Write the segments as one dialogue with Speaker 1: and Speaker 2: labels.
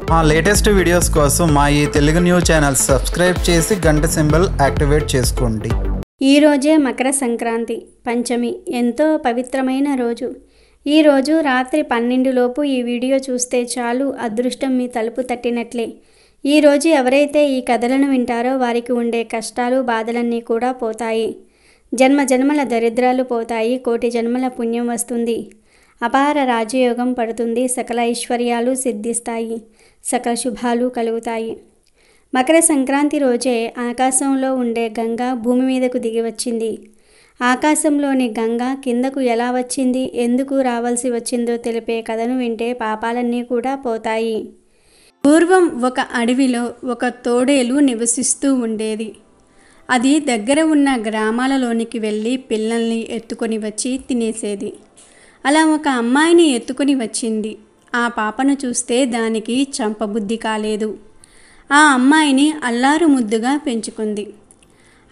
Speaker 1: మా latest videos కోసం మా ఈ తెలుగు న్యూస్ ఛానల్ సబ్స్క్రైబ్ చేసి గంట సింబల్ యాక్టివేట్ చేసుకోండి.
Speaker 2: ఈ రోజే మకర సంక్రాంతి పంచమి, ఎంతో పవిత్రమైన రోజు. ఈ రోజు రాత్రి 12 లోపు ఈ వీడియో చూస్తే చాలు, అదృష్టం మీ తలుపు తట్టినట్లే. ఈ రోజు ఎవరైతే ఈ కథలను వింటారో వారికి ఉండే కష్టాలు బాధలన్నీ కూడా పోతాయి. జన్మ జన్మల దరిద్రాలు పోతాయి, కోటి జన్మల పుణ్యం వస్తుంది. అపార రాజయోగం పడుతుంది, సకల ఐశ్వర్యాలు సిద్ధిస్తాయి, సకల శుభాలు కలుగుతాయి. మకర సంక్రాంతి రోజే ఆకాశంలో ఉండే గంగ భూమి మీదకు దిగి వచ్చింది. ఆకాశంలోని గంగ కిందకు ఎలా వచ్చింది, ఎందుకు రావాల్సి వచ్చిందో తెలిపే కథను వింటే పాపాలన్నీ కూడా పోతాయి. పూర్వం ఒక అడవిలో ఒక తోడేలు నివసిస్తూ ఉండేది. అది దగ్గర ఉన్న గ్రామాలలోనికి వెళ్ళి పిల్లల్ని ఎత్తుకొని వచ్చి తినేసేది. అలా ఒక అమ్మాయిని ఎత్తుకొని వచ్చింది. ఆ పాపను చూస్తే దానికి చంపబుద్ధి కాలేదు. ఆ అమ్మాయిని అల్లారు ముద్దుగా పెంచుకుంది.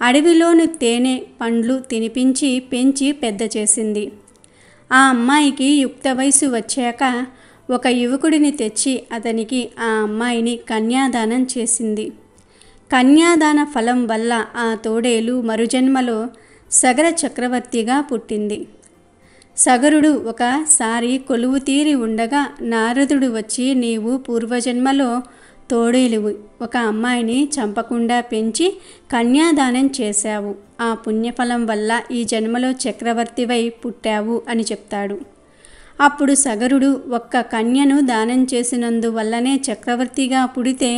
Speaker 2: అడవిలోని తేనె పండ్లు తినిపించి పెంచి పెద్ద చేసింది. ఆ అమ్మాయికి యుక్త వయసు వచ్చాక ఒక యువకుడిని తెచ్చి అతనికి ఆ అమ్మాయిని కన్యాదానం చేసింది. కన్యాదాన ఫలం వల్ల ఆ తోడేలు మరుజన్మలో సగర చక్రవర్తిగా పుట్టింది. సగరుడు ఒకసారి కొలువు తీరి ఉండగా నారదుడు వచ్చి, నీవు పూర్వజన్మలో తోడేలువు, ఒక అమ్మాయిని చంపకుండా పెంచి కన్యాదానం చేశావు. ఆ పుణ్యఫలం వల్ల ఈ జన్మలో చక్రవర్తివై పుట్టావు అని చెప్తాడు. అప్పుడు సగరుడు ఒక్క కన్యను దానం చేసినందువల్లనే చక్రవర్తిగా పుడితే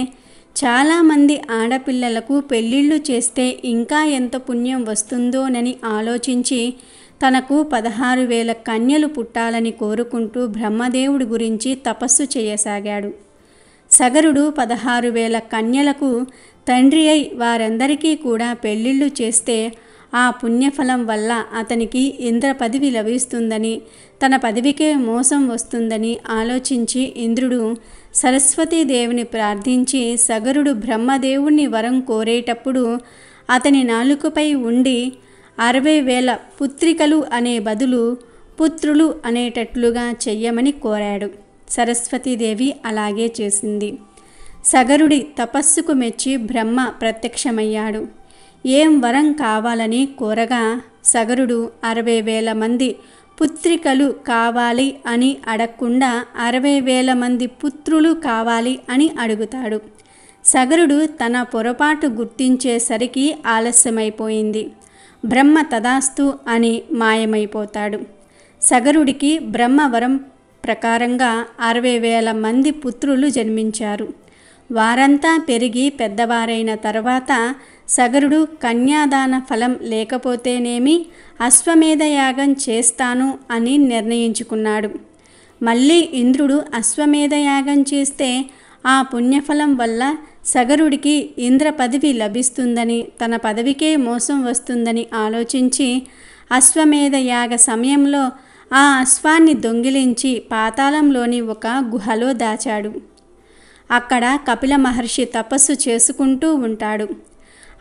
Speaker 2: చాలామంది ఆడపిల్లలకు పెళ్ళిళ్ళు చేస్తే ఇంకా ఎంత పుణ్యం వస్తుందోనని ఆలోచించి తనకు 16,000 కన్యలు పుట్టాలని కోరుకుంటూ బ్రహ్మదేవుడి గురించి తపస్సు చేయసాగాడు. సగరుడు 16,000 కన్యలకు తండ్రి అయి వారందరికీ కూడా పెళ్ళిళ్ళు చేస్తే ఆ పుణ్యఫలం వల్ల అతనికి ఇంద్ర పదవి లభిస్తుందని, తన పదవికే మోసం వస్తుందని ఆలోచించి ఇంద్రుడు సరస్వతీదేవిని ప్రార్థించి సగరుడు బ్రహ్మదేవుణ్ణి వరం కోరేటప్పుడు అతని నాలుకపై ఉండి 60,000 పుత్రికలు అనే బదులు పుత్రులు అనేటట్లుగా చెయ్యమని కోరాడు. సరస్వతీదేవి అలాగే చేసింది. సగరుడి తపస్సుకు మెచ్చి బ్రహ్మ ప్రత్యక్షమయ్యాడు. ఏం వరం కావాలని కోరగా సగరుడు 60,000 మంది పుత్రికలు కావాలి అని అడగకుండా 60,000 మంది పుత్రులు కావాలి అని అడుగుతాడు. సగరుడు తన పొరపాటు గుర్తించేసరికి ఆలస్యమైపోయింది. బ్రహ్మ తదాస్తు అని మాయమైపోతాడు. సగరుడికి బ్రహ్మవరం ప్రకారంగా 60,000 మంది పుత్రులు జన్మించారు. వారంతా పెరిగి పెద్దవారైన తర్వాత సగరుడు కన్యాదాన ఫలం లేకపోతేనేమి అశ్వమేధ యాగం చేస్తాను అని నిర్ణయించుకున్నాడు. మళ్ళీ ఇంద్రుడు అశ్వమేధ యాగం చేస్తే ఆ పుణ్యఫలం వల్ల సగరుడికి ఇంద్ర పదవి లభిస్తుందని, తన పదవికే మోసం వస్తుందని ఆలోచించి అశ్వమేధ యాగ సమయంలో ఆ అశ్వాన్ని దొంగిలించి పాతాళంలోని ఒక గుహలో దాచాడు. అక్కడ కపిల మహర్షి తపస్సు చేసుకుంటూ ఉంటాడు.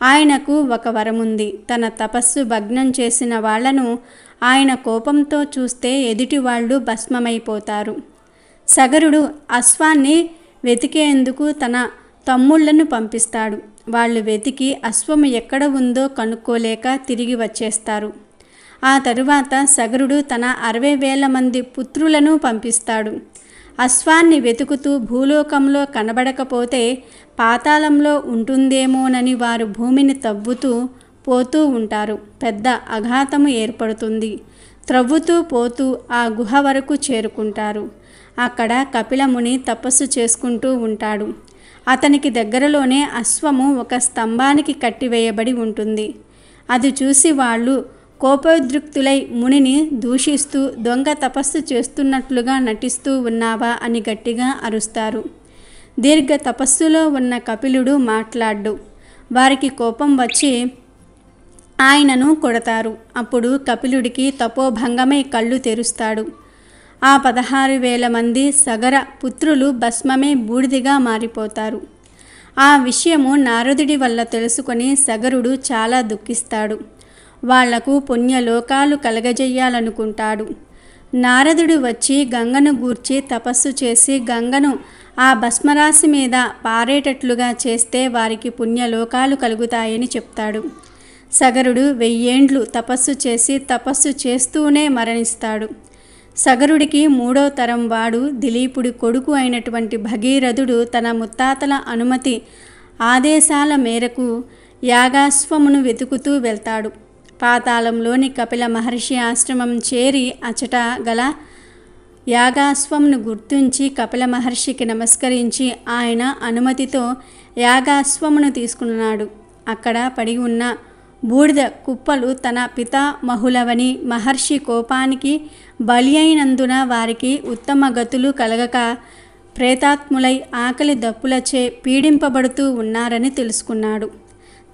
Speaker 2: ఆయనకు ఒక వరముంది. తన తపస్సు భగ్నం చేసిన వాళ్లను ఆయన కోపంతో చూస్తే ఎదుటి వాళ్ళు భస్మమైపోతారు. సగరుడు అశ్వాన్ని వెతికేందుకు తన తమ్ముళ్లను పంపిస్తాడు. వాళ్ళు వెతికి అశ్వము ఎక్కడ ఉందో కనుక్కోలేక తిరిగి వచ్చేస్తారు. ఆ తరువాత సగరుడు తన 60,000 మంది పుత్రులను పంపిస్తాడు. అశ్వాన్ని వెతుకుతూ భూలోకంలో కనబడకపోతే పాతాళంలో ఉంటుందేమోనని వారు భూమిని తవ్వుతూ పోతూ ఉంటారు. పెద్ద అఘాతము ఏర్పడుతుంది. త్రవ్వుతూ పోతూ ఆ గుహ వరకు చేరుకుంటారు. అక్కడ కపిలముని తపస్సు చేసుకుంటూ ఉంటాడు. అతనికి దగ్గరలోనే అశ్వము ఒక స్తంభానికి కట్టివేయబడి ఉంటుంది. అది చూసి వాళ్ళు కోపోద్రిక్తులై మునిని దూషిస్తూ దొంగ తపస్సు చేస్తున్నట్లుగా నటిస్తూ ఉన్నావా అని గట్టిగా అరుస్తారు. దీర్ఘ తపస్సులో ఉన్న కపిలుడు మాట్లాడ్డు. వారికి కోపం వచ్చి ఆయనను కొడతారు. అప్పుడు కపిలుడికి తపోభంగమై కళ్ళు తెరుస్తాడు. ఆ 16,000 మంది సగర పుత్రులు భస్మమే బూడిదిగా మారిపోతారు. ఆ విషయము నారదుడి వల్ల తెలుసుకొని సగరుడు చాలా దుఃఖిస్తాడు. వాళ్లకు పుణ్యలోకాలు కలగజేయాలనుకుంటాడు. నారదుడు వచ్చి గంగను గూర్చి తపస్సు చేసి గంగను ఆ భస్మరాశి మీద పారేటట్లుగా చేస్తే వారికి పుణ్యలోకాలు కలుగుతాయని చెప్తాడు. సగరుడు 1000 ఏండ్లు తపస్సు చేసి తపస్సు చేస్తూనే మరణిస్తాడు. సగరుడికి 3వ తరం వాడు దిలీపుడి కొడుకు అయినటువంటి భగీరథుడు తన ముత్తాతల అనుమతి ఆదేశాల మేరకు యాగాశ్వమును వెతుకుతూ వెళ్తాడు. పాతాళంలోని కపిల మహర్షి ఆశ్రమం చేరి అచట గల యాగాశ్వమును గుర్తించి కపిల మహర్షికి నమస్కరించి ఆయన అనుమతితో యాగాశ్వమును తీసుకున్నాడు. అక్కడ పడి ఉన్న బూడిద కుప్పలు తన పితామహులవని మహర్షి కోపానికి బలి అయినందున వారికి ఉత్తమ గతులు కలగక ప్రేతాత్ములై ఆకలి దప్పులచే పీడింపబడుతూ ఉన్నారని తెలుసుకున్నాడు.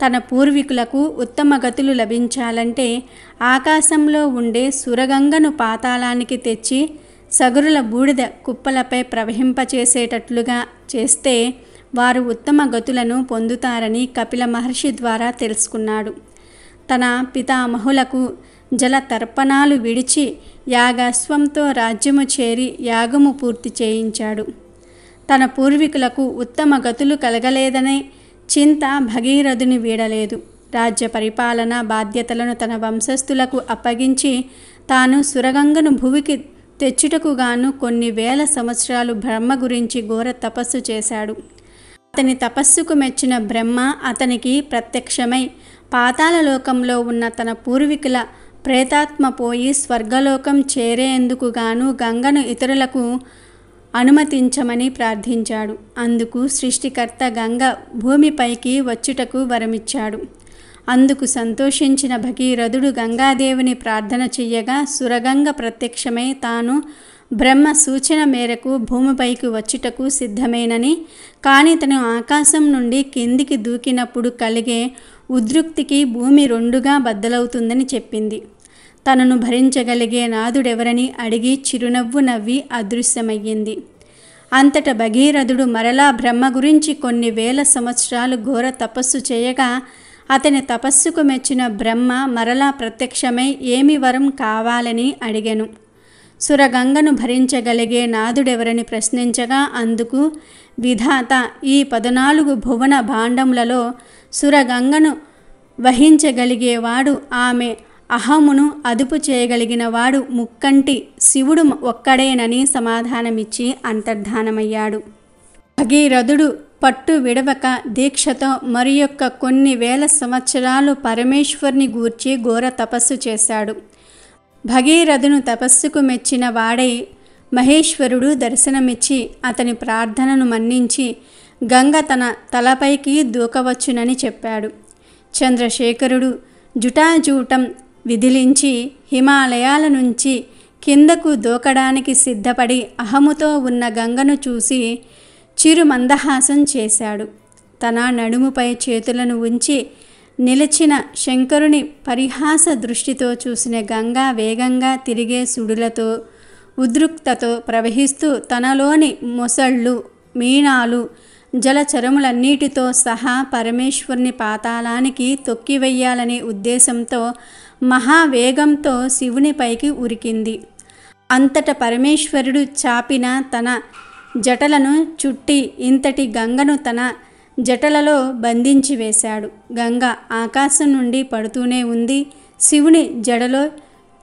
Speaker 2: తన పూర్వీకులకు ఉత్తమ గతులు లభించాలంటే ఆకాశంలో ఉండే సురగంగను పాతాళానికి తెచ్చి సగరుల బూడిద కుప్పలపై ప్రవహింపచేసేటట్లుగా చేస్తే వారు ఉత్తమ గతులను పొందుతారని కపిల మహర్షి ద్వారా తెలుసుకున్నాడు. తన పితామహులకు జల తర్పణాలు విడిచి యాగాశ్వంతో రాజ్యము చేరి యాగము పూర్తి చేయించాడు. తన పూర్వీకులకు ఉత్తమ గతులు కలగలేదనే చింత భగీరథుని వీడలేదు. రాజ్య పరిపాలన బాధ్యతలను తన వంశస్థులకు అప్పగించి తాను సురగంగను భువికి తెచ్చుటకు గాను కొన్ని వేల సంవత్సరాలు బ్రహ్మ గురించి ఘోర తపస్సు చేశాడు. అతని తపస్సుకు మెచ్చిన బ్రహ్మ అతనికి ప్రత్యక్షమై పాతాళలోకంలో ఉన్న తన పూర్వీకుల ప్రేతాత్మ పోయి స్వర్గలోకం చేరేందుకు గాను గంగను ఇతరులకు అనుమతించమని ప్రార్థించాడు. అందుకు సృష్టికర్త గంగ భూమిపైకి వచ్చుటకు వరమిచ్చాడు. అందుకు సంతోషించిన భగీరథుడు గంగాదేవిని ప్రార్థన చెయ్యగా సురగంగ ప్రత్యక్షమై తాను బ్రహ్మ సూచన మేరకు భూమిపైకి వచ్చుటకు సిద్ధమేనని, కానీ తను ఆకాశం నుండి కిందికి దూకినప్పుడు కలిగే ఉద్రిక్తికి భూమి 2గా బద్దలవుతుందని చెప్పింది. తనను భరించగలిగే నాదుడెవరని అడిగి చిరునవ్వు నవ్వి అదృశ్యమయ్యింది. అంతట భగీరథుడు మరలా బ్రహ్మ గురించి కొన్ని వేల సంవత్సరాలు ఘోర తపస్సు చేయగా అతని తపస్సుకు మెచ్చిన బ్రహ్మ మరలా ప్రత్యక్షమై ఏమి వరం కావాలని అడిగెను. సురగంగను భరించగలిగే నాదుడెవరని ప్రశ్నించగా అందుకు విధాత ఈ 14 భువన భాండములలో సురగంగను వహించగలిగేవాడు, ఆమె అహమును అదుపు చేయగలిగినవాడు ముక్కంటి శివుడు ఒక్కడేనని సమాధానమిచ్చి అంతర్ధానమయ్యాడు. భగీరథుడు పట్టు విడవక దీక్షతో మరియొక్క కొన్ని వేల సంవత్సరాలు పరమేశ్వరుని గూర్చి ఘోర తపస్సు చేశాడు. భగీరథును తపస్సుకు మెచ్చిన వాడై మహేశ్వరుడు దర్శనమిచ్చి అతని ప్రార్థనను మన్నించి గంగ తన తలపైకి దూకవచ్చునని చెప్పాడు. చంద్రశేఖరుడు జుటాజూటం విదిలించి హిమాలయాల నుంచి కిందకు దూకడానికి సిద్ధపడి అహముతో ఉన్న గంగను చూసి చిరు మందహాసం చేశాడు. తన నడుముపై చేతులను ఉంచి నిలిచిన శంకరుని పరిహాస దృష్టితో చూసిన గంగ వేగంగా తిరిగే సుడులతో ఉద్రిక్తతో ప్రవహిస్తూ తనలోని మొసళ్ళు, మీనాలు, జలచరములన్నిటితో సహా పరమేశ్వరుని పాతాళానికి తొక్కివెయ్యాలనే ఉద్దేశంతో మహావేగంతో శివునిపైకి ఉరికింది. అంతట పరమేశ్వరుడు చాపిన తన జటలను చుట్టి ఇంతటి గంగను తన జటలలో బంధించి వేశాడు. గంగ ఆకాశం నుండి పడుతూనే ఉంది, శివుని జడలో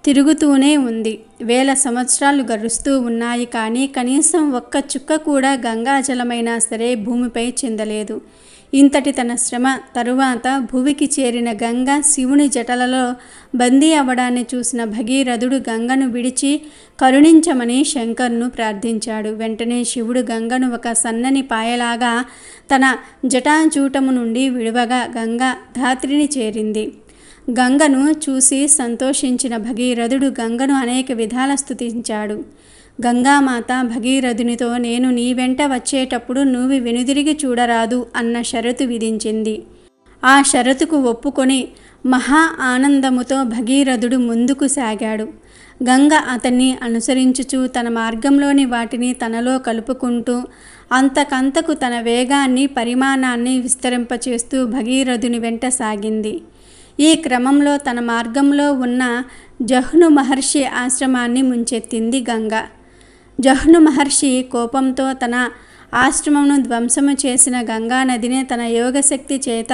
Speaker 2: తిరుగుతూనే ఉంది. వేల సంవత్సరాలు గడుస్తూ ఉన్నాయి, కానీ కనీసం ఒక్క చుక్క కూడా గంగాజలమైనా సరే భూమిపై చెందలేదు. ఇంతటి తన శ్రమ తరువాత భువికి చేరిన గంగ శివుని జటలలో బందీ అవ్వడాన్ని చూసిన భగీరథుడు గంగను విడిచి కరుణించమని శంకరును ప్రార్థించాడు. వెంటనే శివుడు గంగను ఒక సన్నని పాయలాగా తన జటాజూటము నుండి విడువగా గంగ ధాత్రిని చేరింది. గంగను చూసి సంతోషించిన భగీరథుడు గంగను అనేక విధాల స్తుతించాడు. గంగామాత భగీరథునితో నేను నీ వెంట వచ్చేటప్పుడు నువ్వు వెనుదిరిగి చూడరాదు అన్న షరతు విధించింది. ఆ షరతుకు ఒప్పుకొని మహా ఆనందముతో భగీరథుడు ముందుకు సాగాడు. గంగ అతన్ని అనుసరించుచు తన మార్గంలోని వాటిని తనలో కలుపుకుంటూ అంతకంతకు తన వేగాన్ని పరిమాణాన్ని విస్తరింపచేస్తూ భగీరథుని వెంట సాగింది. ఈ క్రమంలో తన మార్గంలో ఉన్న జహ్ను మహర్షి ఆశ్రమాన్ని ముంచెత్తింది గంగ. జహ్ను మహర్షి కోపంతో తన ఆశ్రమంను ధ్వంసము చేసిన గంగా నదిని తన యోగశక్తి చేత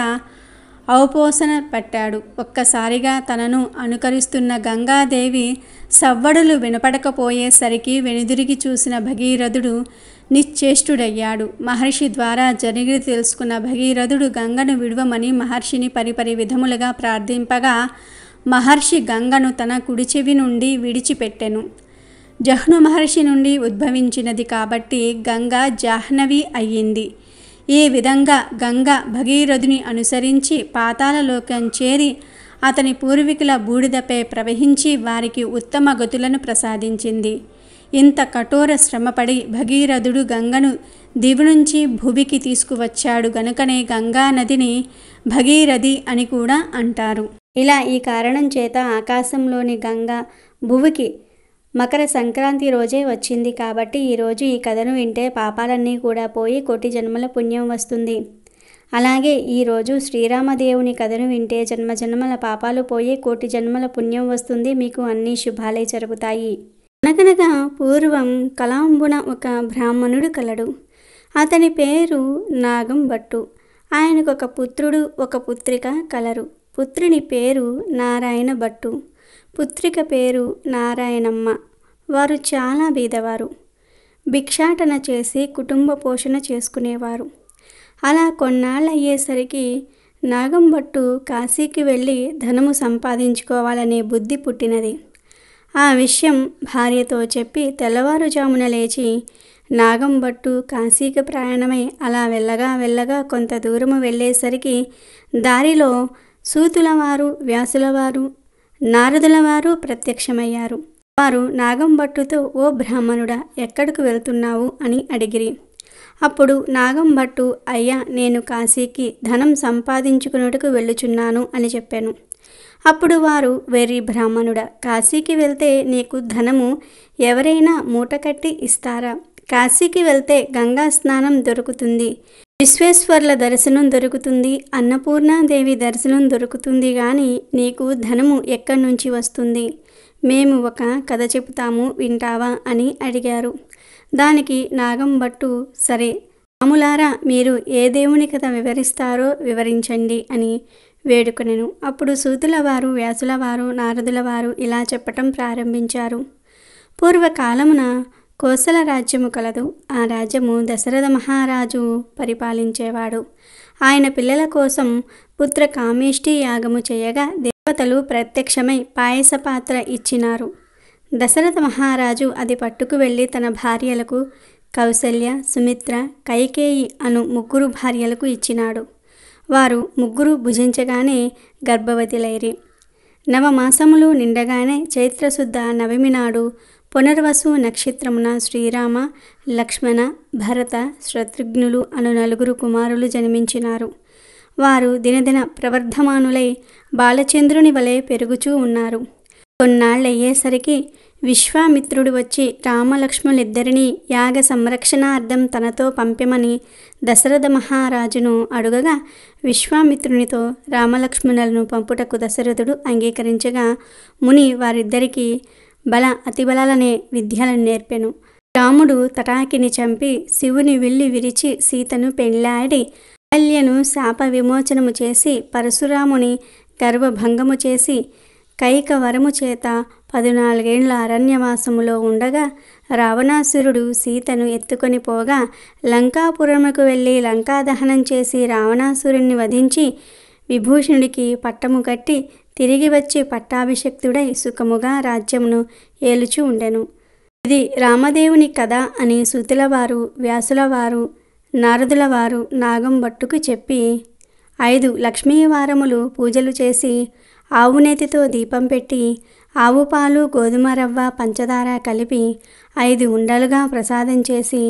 Speaker 2: ఔపోసన పట్టాడు. ఒక్కసారిగా తనను అనుకరిస్తున్న గంగాదేవి సవ్వడులు వినపడకపోయేసరికి వెనుదిరిగి చూసిన భగీరథుడు నిశ్చేష్టుడయ్యాడు. మహర్షి ద్వారా జరిగిది తెలుసుకున్న భగీరథుడు గంగను విడువమని మహర్షిని పరిపరి విధములుగా ప్రార్థింపగా మహర్షి గంగను తన కుడి చెవి నుండి విడిచిపెట్టెను. జహ్ను మహర్షి నుండి ఉద్భవించినది కాబట్టి గంగ జాహ్నవి అయ్యింది. ఈ విధంగా గంగ భగీరథుని అనుసరించి పాతాళలోకం చేరి అతని పూర్వీకుల బూడిదపై ప్రవహించి వారికి ఉత్తమ గతులను ప్రసాదించింది. ఇంత కఠోర శ్రమపడి భగీరథుడు గంగను దివి నుంచి భువికి తీసుకువచ్చాడు గనుకనే గంగా నదిని భగీరథి అని కూడా అంటారు. ఇలా ఈ కారణం చేత ఆకాశంలోని గంగ భువికి మకర సంక్రాంతి రోజే వచ్చింది కాబట్టి ఈరోజు ఈ కథను వింటే పాపాలన్నీ కూడా పోయి కోటి జన్మల పుణ్యం వస్తుంది. అలాగే ఈరోజు శ్రీరామదేవుని కథను వింటే జన్మజన్మల పాపాలు పోయి కోటి జన్మల పుణ్యం వస్తుంది. మీకు అన్ని శుభాలే జరుగుతాయి. అనగనగా పూర్వం కలాంబున ఒక బ్రాహ్మణుడు కలడు. అతని పేరు నాగం భట్టు. ఆయనకు ఒక పుత్రుడు ఒక పుత్రిక కలరు. పుత్రుని పేరు నారాయణ భట్టు, పుత్రిక పేరు నారాయణమ్మ. వారు చాలా బీదవారు. భిక్షాటన చేసి కుటుంబ పోషణ చేసుకునేవారు. అలా కొన్నాళ్ళు అయ్యేసరికి నాగంభట్టు కాశీకి వెళ్ళి ధనము సంపాదించుకోవాలనే బుద్ధి పుట్టినది. ఆ విషయం భార్యతో చెప్పి తెల్లవారుజామున లేచి నాగంభట్టు కాశీకి ప్రయాణమై అలా వెళ్ళగా కొంత దూరము వెళ్ళేసరికి దారిలో సూతులవారు, వ్యాసులవారు, నారదులవారు ప్రత్యక్షమయ్యారు. వారు నాగంభట్టుతో, ఓ బ్రాహ్మణుడా, ఎక్కడికి వెళ్తున్నావు అని అడిగిరి. అప్పుడు నాగంభట్టు, అయ్యా, నేను కాశీకి ధనం సంపాదించుకున్నట్టుకు వెళ్ళుచున్నాను అని చెప్పాను. అప్పుడు వారు, వెర్రి బ్రాహ్మణుడా, కాశీకి వెళ్తే నీకు ధనము ఎవరైనా మూటకట్టి ఇస్తారా? కాశీకి వెళ్తే గంగా స్నానం దొరుకుతుంది, విశ్వేశ్వర్ల దర్శనం దొరుకుతుంది, అన్నపూర్ణాదేవి దర్శనం దొరుకుతుంది, కానీ నీకు ధనము ఎక్కడి నుంచి వస్తుంది? మేము ఒక కథ చెబుతాము, వింటావా అని అడిగారు. దానికి నాగంభట్టు, సరే రాములారా, మీరు ఏ దేవుని కథ వివరిస్తారో వివరించండి అని వేడుకొనెను. అప్పుడు సూతులవారు, వ్యాసులవారు, నారదులవారు ఇలా చెప్పటం ప్రారంభించారు. పూర్వకాలమున కోసల రాజ్యము కలదు. ఆ రాజ్యము దశరథ మహారాజు పరిపాలించేవాడు. ఆయన పిల్లల కోసం పుత్ర కామేష్టి యాగము చేయగా దేవతలు ప్రత్యక్షమై పాయస పాత్ర ఇచ్చినారు. దశరథ మహారాజు అది పట్టుకు వెళ్ళి తన భార్యలకు కౌసల్య, సుమిత్ర, కైకేయి అను 3 భార్యలకు ఇచ్చినాడు. వారు 3 భుజించగానే గర్భవతులైరి. నవమాసములు నిండగానే చైత్రశుద్ధ నవమి నాడు పునర్వసు నక్షత్రమున శ్రీరామ, లక్ష్మణ, భరత, శత్రుఘ్నులు అను 4 కుమారులు జన్మించినారు. వారు దినదిన ప్రవర్ధమానులై బాలచంద్రుని వలె పెరుగుచూ ఉన్నారు. కొన్నాళ్ళయ్యేసరికి విశ్వామిత్రుడు వచ్చి రామలక్ష్మణులిద్దరినీ యాగ సంరక్షణార్థం తనతో పంపెమని దశరథ మహారాజును అడుగగా విశ్వామిత్రునితో రామలక్ష్మణులను పంపుటకు దశరథుడు అంగీకరించగా ముని వారిద్దరికీ బల అతిబలాలనే విద్యలను నేర్పెను. రాముడు తటాకిని చంపి శివుని విల్లి విరిచి సీతను పెళ్లాడి అహల్యను శాప విమోచనము చేసి పరశురాముని గర్వభంగము చేసి కైకవరము చేత 14 ఏళ్ల అరణ్యవాసములో ఉండగా రావణాసురుడు సీతను ఎత్తుకొని పోగా లంకాపురముకు వెళ్ళి లంకా దహనం చేసి రావణాసురుణ్ణి వధించి విభూషణుడికి పట్టము కట్టి తిరిగి వచ్చి పట్టాభిషక్తుడై సుఖముగా రాజ్యమును ఏలుచూ ఉండెను. ఇది రామదేవుని కథ అని సూతులవారు, వ్యాసులవారు, నారదులవారు నాగంభట్టుకు చెప్పి 5 లక్ష్మీవారములు పూజలు చేసి ఆవునేతితో దీపం పెట్టి ఆవు పాలు, గోధుమ రవ్వ, పంచదార కలిపి 5 ఉండలుగా ప్రసాదం చేసి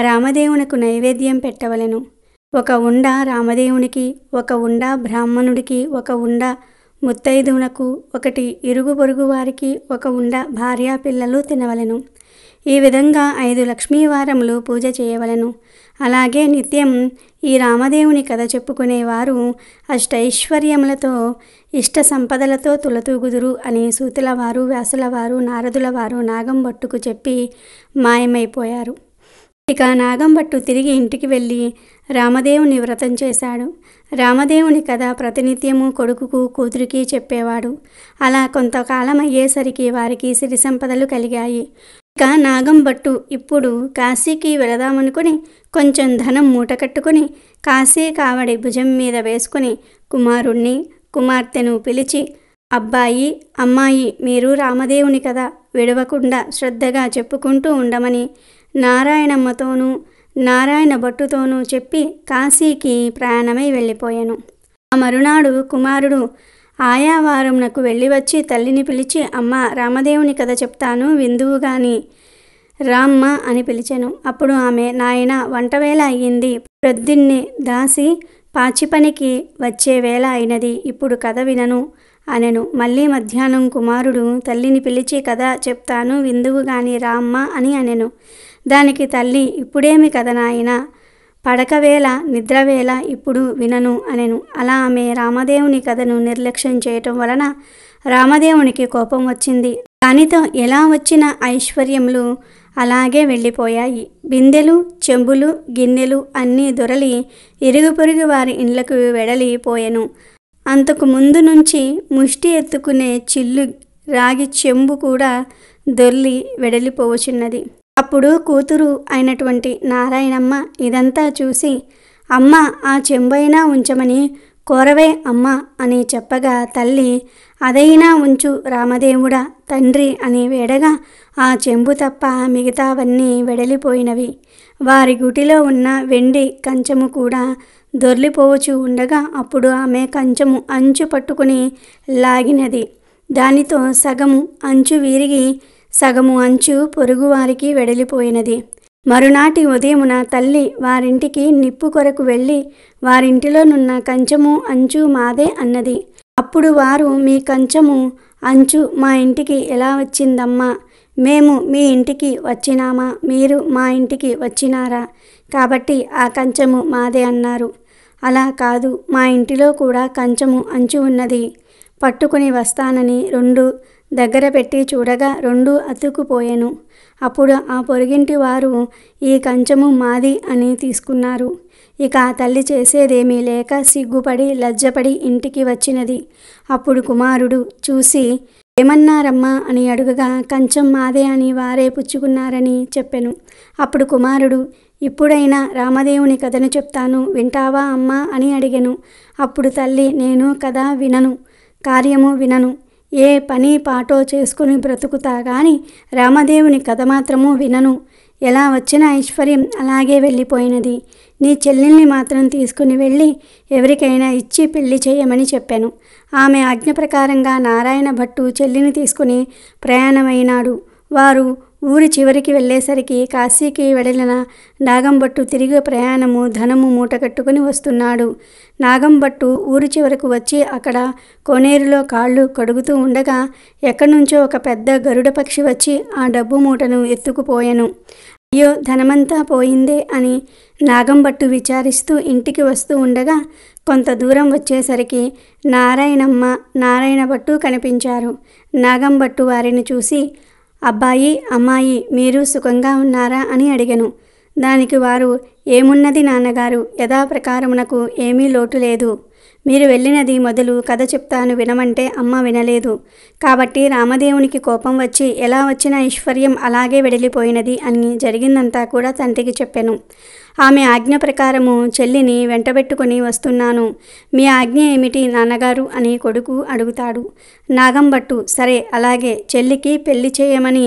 Speaker 2: రామదేవునకు నైవేద్యం పెట్టవలెను. 1 ఉండ రామదేవునికి, 1 ఉండ బ్రాహ్మణుడికి, 1 ఉండ ముత్తైదువునకు, 1 ఇరుగు పొరుగు వారికి, 1 ఉండ భార్యా పిల్లలు తినవలెను. ఈ విధంగా 5 లక్ష్మీవారములు పూజ చేయవలెను. అలాగే నిత్యం ఈ రామదేవుని కథ చెప్పుకునేవారు అష్టైశ్వర్యములతో ఇష్ట సంపదలతో తులతూగుదురు అని సూతుల వారు, వ్యాసుల వారు, నారదుల వారు నాగంభట్టుకు చెప్పి మాయమైపోయారు. ఇక నాగంభట్టు తిరిగి ఇంటికి వెళ్ళి రామదేవుని వ్రతం చేశాడు. రామదేవుని కథ ప్రతినిత్యము కొడుకుకు, కూతురికి చెప్పేవాడు. అలా కొంతకాలం అయ్యేసరికి వారికి సిరి సంపదలు కలిగాయి. ఇక నాగంభట్టు ఇప్పుడు కాశీకి వెళదామనుకుని కొంచెం ధనం మూటకట్టుకుని కాశీ కావడి భుజం మీద వేసుకుని కుమారుణ్ణి, కుమార్తెను పిలిచి, అబ్బాయి, అమ్మాయి, మీరు రామదేవుని కథ విడవకుండా శ్రద్ధగా చెప్పుకుంటూ ఉండమని నారాయణమ్మతోనూ నారాయణ భట్టుతోనూ చెప్పి కాశీకి ప్రయాణమై వెళ్ళిపోయాను. ఆ మరునాడు కుమారుడు ఆయా వారంనకు వెళ్ళి వచ్చి తల్లిని పిలిచి, అమ్మ, రామదేవుని కథ చెప్తాను విందువు గాని రామ్మ అని పిలిచెను. అప్పుడు ఆమె, నాయన, వంటవేళ అయ్యింది, ప్రొద్దున్నే దాసి పాచిపనికి వచ్చే వేళ అయినది, ఇప్పుడు కథ వినను అనెను. మళ్ళీ మధ్యాహ్నం కుమారుడు తల్లిని పిలిచి కథ చెప్తాను విందువు గాని రామ్మ అని అనెను. దానికి తల్లి, ఇప్పుడేమి కథ నాయనా, పడకవేళ నిద్రవేళ, ఇప్పుడు వినను అనెను. అలా ఆమె రామదేవుని కథను నిర్లక్ష్యం చేయటం వలన రామదేవునికి కోపం వచ్చింది. దానితో ఎలా వచ్చిన ఐశ్వర్యములు అలాగే వెళ్ళిపోయాయి. బిందెలు, చెంబులు, గిన్నెలు అన్నీ దొరలి ఇరుగు పొరుగు వారి ఇండ్లకు వెడలిపోయెను. అంతకు ముందు నుంచి ముష్టి ఎత్తుకునే చిల్లు రాగి చెంబు కూడా దొర్లి వెడలిపోవచున్నది. అప్పుడు కూతురు అయినటువంటి నారాయణమ్మ ఇదంతా చూసి, అమ్మ, ఆ చెంబైనా ఉంచమని కోరవే అమ్మ అని చెప్పగా తల్లి, అదైనా ఉంచు రామదేవుడా తండ్రి అని వేడగా ఆ చెంబు తప్ప మిగతావన్నీ వెడలిపోయినవి. వారి గుటిలో ఉన్న వెండి కంచము కూడా దొర్లిపోవచ్చు ఉండగా అప్పుడు ఆమె కంచము అంచు పట్టుకుని లాగినది. దానితో సగము అంచు విరిగి సగము అంచు పొరుగువారికి వెడలిపోయినది. మరునాటి ఉదయమున తల్లి వారింటికి నిప్పు కొరకు వెళ్ళి వారింటిలోనున్న కంచము అంచు మాదే అన్నది. అప్పుడు వారు, మీ కంచము అంచు మా ఇంటికి ఎలా వచ్చిందమ్మా? మేము మీ ఇంటికి వచ్చినామా? మీరు మా ఇంటికి వచ్చినారా? కాబట్టి ఆ కంచము మాదే అన్నారు. అలా కాదు, మా ఇంటిలో కూడా కంచము అంచు ఉన్నది, పట్టుకుని వస్తానని రెండు దగ్గర పెట్టి చూడగా రెండు అతుక్కుపోయెను. అప్పుడు ఆ పొరుగింటి వారు ఈ కంచము మాది అని తీసుకున్నారు. ఇక ఆ తల్లి చేసేదేమీ లేక సిగ్గుపడి లజ్జపడి ఇంటికి వచ్చినది. అప్పుడు కుమారుడు చూసి, ఏమన్నారమ్మా అని అడుగగా కంచం మాదే అని వారే పుచ్చుకున్నారని చెప్పెను. అప్పుడు కుమారుడు, ఇప్పుడైనా రామదేవుని కథను చెప్తాను వింటావా అమ్మా అని అడిగెను. అప్పుడు తల్లి, నేను కథ వినను, కార్యము వినను, ఏ పని పాటో చేసుకుని బ్రతుకుతా గాని రామదేవుని కథ మాత్రము వినను. ఎలా వచ్చిన ఐశ్వర్యం అలాగే వెళ్ళిపోయినది. నీ చెల్లెల్ని మాత్రం తీసుకుని వెళ్ళి ఎవరికైనా ఇచ్చి పెళ్లి చేయమని చెప్పాను. ఆమె ఆజ్ఞ ప్రకారంగా నారాయణ భట్టు చెల్లిని తీసుకుని ప్రయాణమైనాడు. వారు ఊరి చివరికి వెళ్ళేసరికి కాశీకి వెడలిన నాగంభట్టు తిరిగి ప్రయాణము ధనము మూటకట్టుకుని వస్తున్నాడు. నాగంభట్టు ఊరి చివరకు వచ్చి అక్కడ కోనేరులో కాళ్ళు కడుగుతూ ఉండగా ఎక్కడి నుంచో ఒక పెద్ద గరుడ పక్షి వచ్చి ఆ డబ్బు మూటను ఎత్తుకుపోయెను. అయ్యో, ధనమంతా పోయిందే అని నాగంభట్టు విచారిస్తూ ఇంటికి వస్తూ ఉండగా కొంత దూరం వచ్చేసరికి నారాయణమ్మ, నారాయణ భట్టు కనిపించారు. నాగంభట్టు వారిని చూసి, అబ్బాయి, అమ్మాయి, మీరు సుఖంగా ఉన్నారా అని అడిగెను. దానికి వారు, ఏమున్నది నాన్నగారు, యథాప్రకారమునకు ఏమీ లోటు లేదు. మీరు వెళ్ళినది మొదలు కథ చెప్తాను వినమంటే అమ్మ వినలేదు. కాబట్టి రామదేవునికి కోపం వచ్చి ఎలా వచ్చిన ఐశ్వర్యం అలాగే వెడలిపోయినది అని జరిగిందంతా కూడా తండ్రికి చెప్పెను. ఆమె ఆజ్ఞ ప్రకారము చెల్లిని వెంటబెట్టుకుని వస్తున్నాను. మీ ఆజ్ఞ ఏమిటి నాన్నగారు అని కొడుకు అడుగుతాడు. నాగంభట్టు, సరే అలాగే, చెల్లికి పెళ్లి చేయమని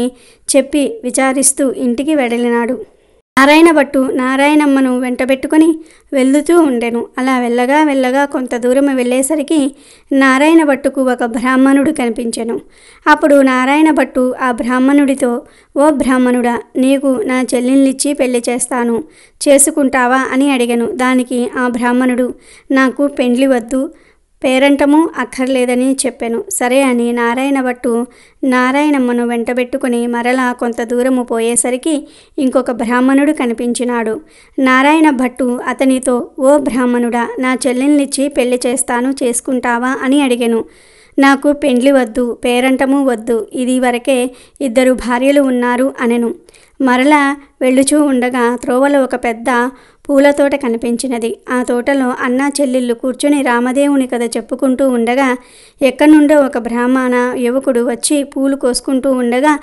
Speaker 2: చెప్పి విచారిస్తూ ఇంటికి వెడలినాడు. నారాయణ భట్టు నారాయణమ్మను వెంటబెట్టుకుని వెళ్తూ ఉండెను. అలా వెళ్ళగా కొంత దూరం వెళ్ళేసరికి నారాయణ భట్టుకు ఒక బ్రాహ్మణుడు కనిపించెను. అప్పుడు నారాయణ భట్టు ఆ బ్రాహ్మణుడితో, ఓ బ్రాహ్మణుడా, నీకు నా చెల్లెల్నిచ్చి పెళ్లి చేస్తాను, చేసుకుంటావా అని అడిగెను. దానికి ఆ బ్రాహ్మణుడు, నాకు పెండ్లి వద్దు, పేరంటము అక్కర్లేదని చెప్పెను. సరే అని నారాయణ భట్టు నారాయణమ్మను వెంటబెట్టుకుని మరలా కొంత దూరము పోయేసరికి ఇంకొక బ్రాహ్మణుడు కనిపించినాడు. నారాయణ భట్టు అతనితో, ఓ బ్రాహ్మణుడా, నా చెల్లెల్నిచ్చి పెళ్లి చేస్తాను, చేసుకుంటావా అని అడిగెను. నాకు పెండ్లి వద్దు, పేరంటము వద్దు, ఇది వరకే 2 భార్యలు ఉన్నారు అనెను. మరలా వెళ్ళుచూ ఉండగా త్రోవలో ఒక పెద్ద పూల తోట కనిపించినది. ఆ తోటలో అన్నా చెల్లెళ్ళు కూర్చుని రామదేవుని కథ చెప్పుకుంటూ ఉండగా ఎక్కడి నుండో ఒక బ్రాహ్మణ యువకుడు వచ్చి పూలు కోసుకుంటూ ఉండగా